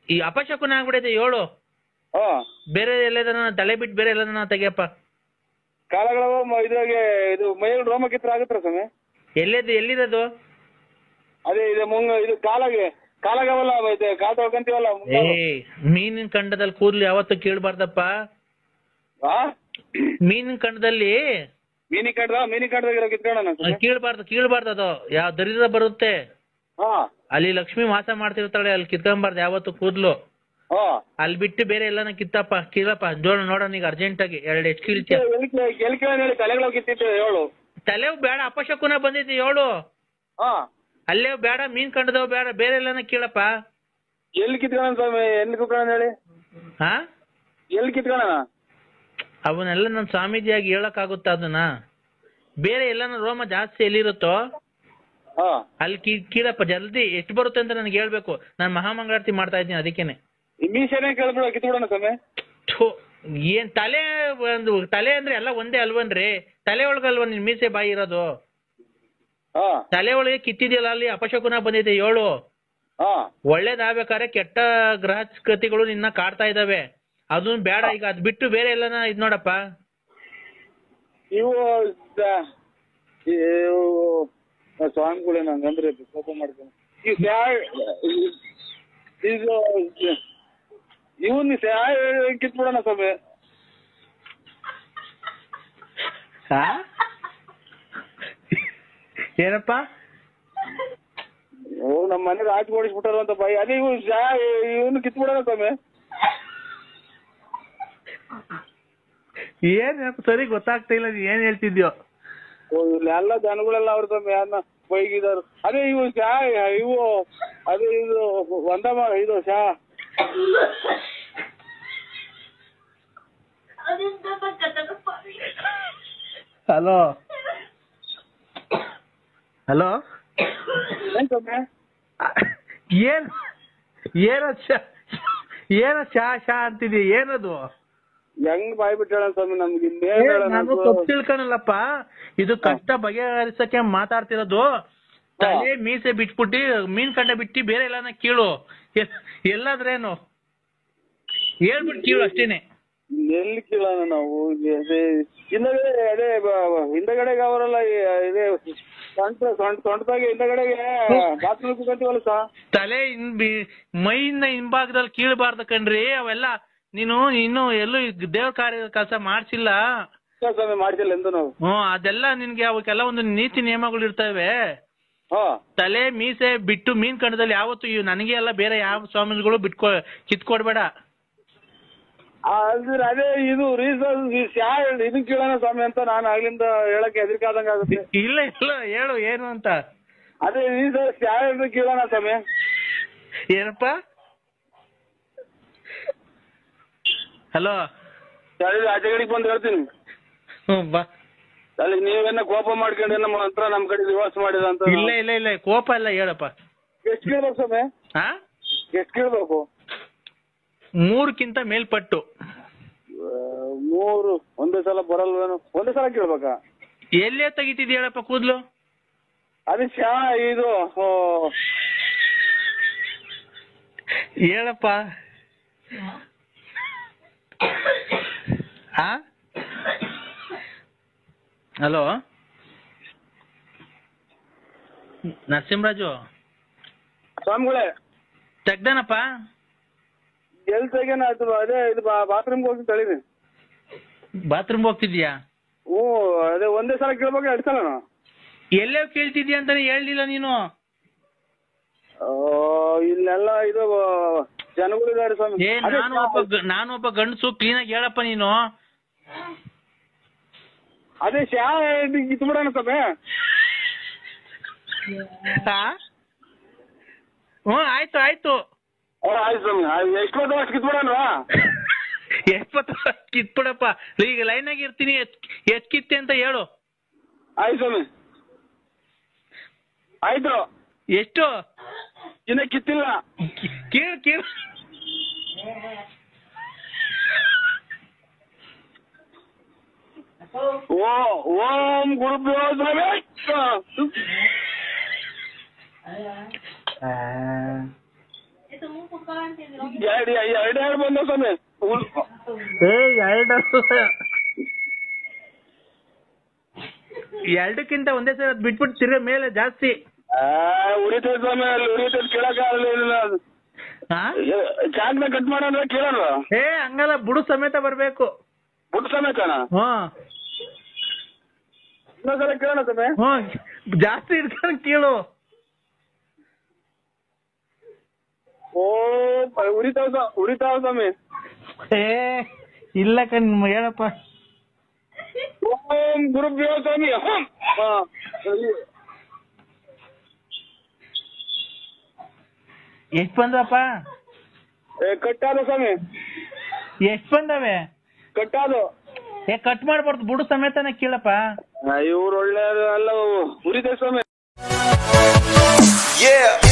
ಈ ಅಪಶಕುನ ಆಗ್ಬಿಡೈತೆ 7. ಬೇರೆ ಎಲ್ಲದನ್ನ ತಲೆ ಬಿಟ್ಟು ಬೇರೆ ಎಲ್ಲದನ್ನ ತೆಗಿಯಪ್ಪ. ಕಾಲಗಳು ಇದ್ರಾಗೆ ಇದು ಮೈಯಲ್ಲಿ ರೋಮ ಕಿತ್ರ ಆಗುತ್ತಾ ಸ್ವಾಮಿ? ಎಲ್ಲಿರೋದು? ಅದೇ ಇದು ಇದು ಕಾಲಾಗವಲ್ಲ, ಕಾಲ್ ತೊಳ್ಕೊಂತೀವಲ್ಲ. ಮೀನಿನ ಕಂಡದಲ್ಲಿ ಕೂದ್ಲು ಯಾವತ್ತು ಕೀಳ್ಬಾರ್ದಪ್ಪ. ಮೀನಿನ ಕಂಡದಲ್ಲಿ ಮೀನಿನ ಕಿತ್ಕೊಳ್ಳೋಣ. ಕೀಳ್ಬಾರ್ದು ಅದು. ಯಾವ ದರಿದ್ರ ಬರುತ್ತೆ ಅಲ್ಲಿ ಲಕ್ಷ್ಮಿ ವಾಸ ಮಾಡ್ತಿರ್ತಾಳೆ, ಅಲ್ಲಿ ಕಿತ್ಕೊಂಬಾರ್ದು ಯಾವತ್ತು ಕೂದ್ಲು. ಅಲ್ಲಿ ಬಿಟ್ಟು ಬೇರೆ ಎಲ್ಲಾನ ಕೀಳಪ್ಪ. ನೋಡೋಣ ಈಗ ಅರ್ಜೆಂಟ್ ಆಗಿ 2 ಎಷ್ಟು ಕೀಳ್ತೀಯ? ತಲೆ ಬೇಡ, ಅಪಶಕುನ ಬಂದೈತಿ 7. ಅಲ್ಲೇ ಬೇಡ, ಮೀನ್ ಕಂಡದವ್ ಬೇಡ, ಬೇರೆ ಎಲ್ಲಾನ ಕೀಳಪ್ಪ. ಎಲ್ಲಿ ಕಿತ್ಕೊಳ್ಳೋಣ ಸ್ವಾಮಿ? ಎಲ್ಲಿ ಕಿತ್ಕೊಳ್ಳೋಣ ಹೇಳಿ? ಎಲ್ಲಿ ಕಿತ್ಕೊಳ್ಳೋಣ? ಅವನ್ನೆಲ್ಲ ನನ್ ಸ್ವಾಮೀಜಿಯಾಗಿ ಹೇಳಕ್ ಆಗುತ್ತ ಅದನ್ನ? ಬೇರೆ ಎಲ್ಲಾನ ರೋಮ ಜಾಸ್ತಿ ಎಲ್ಲಿರುತ್ತೋ ಅಲ್ಲಿ ಕೀಳಪ್ಪ. ಜಲ್ದಿ ಎಷ್ಟು ಬರುತ್ತೆ ಅಂತ ನನ್ಗೆ ಹೇಳ್ಬೇಕು. ನಾನ್ ಮಹಾಮಂಗಳಾರತಿ ಮಾಡ್ತಾ ಇದ್ದೀನಿ, ಅದಕ್ಕೇನೆ. ಮೀಸೆನೆ ಕೇಳ್ಬಿಡ ಕಿತ್ಬಿಡೋಣ ಸ್ವಾಮಿ. ಏನ್ ತಲೆ ಅಂದ್ರೆ ಎಲ್ಲ ಒಂದೇ ಅಲ್ವನ್ರಿ? ತಲೆ ಒಳಗಲ್ವ ನಿನ್ ಮೀಸೆ ಬಾಯಿ ಇರೋದು? ತಲೆ ಒಳಗೆ ಕಿತ್ತಿದ್ಯಲ್ಲ, ಅಲ್ಲಿ ಅಪಶಕುನ ಬಂದಿದೆ 7. ಒಳ್ಳೇದಾಗ್ಬೇಕಾದ್ರೆ ಕೆಟ್ಟ ಗ್ರಹಕೃತಿಗಳು ನಿನ್ನ ಕಾಡ್ತಾ ಇದಾವೆ, ಅದನ್ನ ಬೇಡ. ಈಗ ಅದ್ ಬಿಟ್ಟು ಬೇರೆ ಎಲ್ಲಾನ ಇದ್ ನೋಡಪ್ಪ. ಇವು ಸ್ವಾಮಿಗಳೇ ನಂಗಂದ್ರೆ ಕೋಪ ಮಾಡ್ಕೊಂಡು ಇವನ್ ಕಿತ್ಬಿಡೋಣ ಸ್ವಾಮಿ. ಏನಪ್ಪ? ನಮ್ಮ ಮನೆ ರಾಜ್ ಓಡಿಸ್ಬಿಟ್ಟಾರ ಅಂತ ಬಾಯಿ. ಅದೇ ಇವನು ಕಿತ್ಬಿಡೋಣ ಸ್ವಾಮಿ. ಏನ್ ಸರಿ ಗೊತ್ತಾಗ್ತಾ ಇಲ್ಲ, ನೀ ಏನ್ ಹೇಳ್ತಿದ್ಯೋ? ಎಲ್ಲ ಜನಗಳೆಲ್ಲ ಅವ್ರ ಸ್ವಾಮಿ ಯಾರನ್ನ ಬೈಗಿದಾರು. ಅದೇ ಇವು ಅದೇ ಇದು ಇದು ಹಲೋ ಏನ ಶಾ ಅಂತಿದ್ಯ? ಏನದು? ಹೆಂಗ್ ಬಾಯ್ ಬಿಟ್ಟಾಳ ಸ್ವಾಮಿ ನಮ್ಗೆ? ನಾನು ತಪ್ಪು ತಿಳ್ಕೊಳಲ್ಲಪ್ಪ, ಇದು ಕಷ್ಟ ಬಗೆಹರಿಸಕ್ಕೆ ಮಾತಾಡ್ತಿರೋದು. ತಲೆ ಮೀಸೆ ಬಿಟ್ಬಿಟ್ಟು ಮೀನ್ ಕಂಡ ಬಿಟ್ಟು ಬೇರೆ ಎಲ್ಲಾನ ಕೀಳು. ಎಲ್ಲಾದ್ರೇನು ಹೇಳ್ಬಿಟ್ಟು ಕೀಳು ಅಷ್ಟೇನೆ. ಎಲ್ಲಿ ಕೀಳೋಣ ನಾವು? ಹಿಂದಗಡೆಗೆ ಅವರೆಲ್ಲ ಇದೆ ಸೊಂಟದಾಗೆ ಹಿಂದಗಡೆಗೆ ಬಾತ್ರೂಮ್ ಕುತ್ಕೊಂತೀವಲ್ಲ ಸಾ. ತಲೆ ಮೈಯಿಂದ ಹಿಂಭಾಗದಲ್ಲಿ ಕೀಳ್ಬಾರ್ದು ಕಣ್ರಿ ಅವೆಲ್ಲ. ನೀನು ಇನ್ನು ಎಲ್ಲೂ ದೇವ್ರ ಕಾರ್ಯ ಕೆಲಸ ಮಾಡ್ಸಿಲ್ಲ. ಮಾಡ್ತಿಲ್ಲ ಎಂದು ನಾವು. ಅದೆಲ್ಲ ನಿನ್ಗೆ ಅವಕ್ಕೆಲ್ಲ ಒಂದು ನೀತಿ ನಿಯಮಗಳು ಇರ್ತವೆ. ತಲೆ ಮೀಸೆ ಬಿಟ್ಟು ಮೀನ್ ಕಂಡದಲ್ಲಿ ಯಾವತ್ತು ನನಗೆ ಎಲ್ಲ ಬೇರೆ ಯಾವ ಸ್ವಾಮಿಗಳು ಕಿತ್ಕೊಡ್ಬೇಡ. ಅದೇ ಇದು ರೀಸನ್ ಇದನ್ ಕೇಳೋಣ ಸ್ವಾಮಿ ಅಂತ ನಾನು ಆಗ್ಲಿಂದ ಹೇಳಕ್ಕೆ ಹೆದರಿಕಾದಂಗ ಆಗುತ್ತೆ. ಇಲ್ಲ ಹೇಳು ಏನು ಅಂತ. ಅದೇ ರೀಸನ್ ಕೇಳೋಣ ಸ್ವಾಮಿ. ಏನಪ್ಪ? ಹಲೋ, ಆಚೆಗಡೆಗೆ ಬಂದು ಹೇಳ್ತೀನಿ. ಬಾ. ಅಲ್ಲಿ ನೀವೇನ ಕೋಪ ಮಾಡ್ಕೊಂಡ್ರೆ ನಮ್ಮ ಹತ್ರ ನಮ್ ಕಡೆ ರಿವರ್ಸ್ ಮಾಡಿದ ಅಂತ. ಇಲ್ಲ ಕೋಪ ಇಲ್ಲ, ಹೇಳಪ್ಪ. ಎಷ್ಟು ಕೇಳ್ಬೇಕು ಸ್ವಾಮಿ? ಎಷ್ಟು ಕೇಳ್ಬೇಕು? 3ಕ್ಕಿಂತ ಮೇಲ್ಪಟ್ಟು. 3 ಒಂದೇ ಸಲ ಬರಲ್ವೇನು? ಒಂದೇ ಸಲ ಕೇಳ್ಬೇಕಾ? ಎಲ್ಲೇ ತೆಗಿತಿದ್ಯ ಹೇಳಪ್ಪ ಕೂದ್ಲು? ಅದು ಇದು ಹೇಳಪ್ಪ. ಹಲೋ ನರಸಿಂಹರಾಜು ಸ್ವಾಮಿಗಳೇ, ತೆಗ್ದಾನಪ್ಪ? ಎಲ್ ತೆಗ್ಯಾನ? ಅದೇ ಇದು ಬಾತ್ರೂಮ್ಗೆ ಹೋಗಿ ತಳೀನಿ. ಬಾತ್ರೂಮ್ ಹೋಗ್ತಿದ್ಯಾ? ಹ್ಞೂ, ಅದೇ ಒಂದೇ ಸಲ ಕೇಳ್ಬೇಕು, 2 ಸಲ? ಎಲ್ಲೇ ಕೇಳ್ತಿದ್ಯಾ ಅಂತಾನೆ ಹೇಳ್ಲಿಲ್ಲ ನೀನು. ಇಲ್ಲೆಲ್ಲ ಇದು ಜನಗಳಿದ್ದಾರೆ ಸ್ವಾಮಿ. ನಾನೊಬ್ಬ ಗಂಡಸು, ಕ್ಲೀನ್ ಆಗಿ ಹೇಳಪ್ಪ ನೀನು. ಅದೇ ಕಿತ್ಬಿಡೋಣ ಸ್ವಾಮಿ. ಆಯ್ತು ಆಯ್ತು ಆಯ್ತು ಸ್ವಾಮಿ. ಎಷ್ಟು ಅಷ್ಟು ಕಿತ್ಬಿಡೋಣವಾ? ಕಿತ್ಬಿಡಪ್ಪ. ಈಗ ಲೈನ್ ಆಗಿ ಇರ್ತೀನಿ, ಎಷ್ಟ್ ಕಿತ್ತೆ ಅಂತ ಹೇಳು. ಆಯ್ತು ಸ್ವಾಮಿ, ಆಯ್ತು. ಎಷ್ಟು? ಇನ್ನ ಕಿತ್ತಿಲ್ಲ. ಕೇಳು. ಓಂ ಗುರುಭ್ಯೋ ನಮಃ. ಎರಡು ಬಂದ ಸ್ವಾಮಿ. ಎರಡಕ್ಕಿಂತ ಒಂದೇ ಸಲ ಬಿಟ್ಬಿಟ್ಟು ತಿರ್ಗ ಮೇಲೆ ಜಾಸ್ತಿ ಉರಿತೈತೆ ಸ್ವಾಮಿ. ಅಲ್ಲಿ ಉರಿತೈತೆ, ಕೇಳಕ್ಕಾಗಲ್ಲ. ಚಾಕ್ನ ಕಟ್ ಮಾಡೋಣ ಕೇಳೋಣ. ಹಂಗಲ್ಲ, ಬುಡು ಸಮೇತ ಬರ್ಬೇಕು. ಬುಡು ಸಮೇತನ? ಇನ್ನೊಂದ್ಸಲ ಕೇಳೋಣ ಸ್ವಾಮಿ. ಜಾಸ್ತಿ ಇಟ್ಕೊಂಡು ಕೇಳು. ಉರಿತಾವ ಸ್ವಾಮಿ. ಇಲ್ಲ ಕಣ್, ಹೇಳಪ್ಪ. ಓಂ ಗುರುಭ್ಯೋ ಸ್ವಾಮಿ. ಎಷ್ಟ್ ಬಂದಪ್ಪ? ಕಟ್ಟಾದ ಸ್ವಾಮಿ. ಎಷ್ಟ್ ಬಂದವೆ? ಕಟ್ಟಾದು. ಕಟ್ ಮಾಡ್ಬಾರ್ದು, ಬುಡು ಸಮೇತನ ಕೇಳಪ್ಪ. ಇವ್ರು ಒಳ್ಳೆ ಅಲ್ಲ, ಉರಿದೆ ಸ್ವಾಮಿ. Yeah.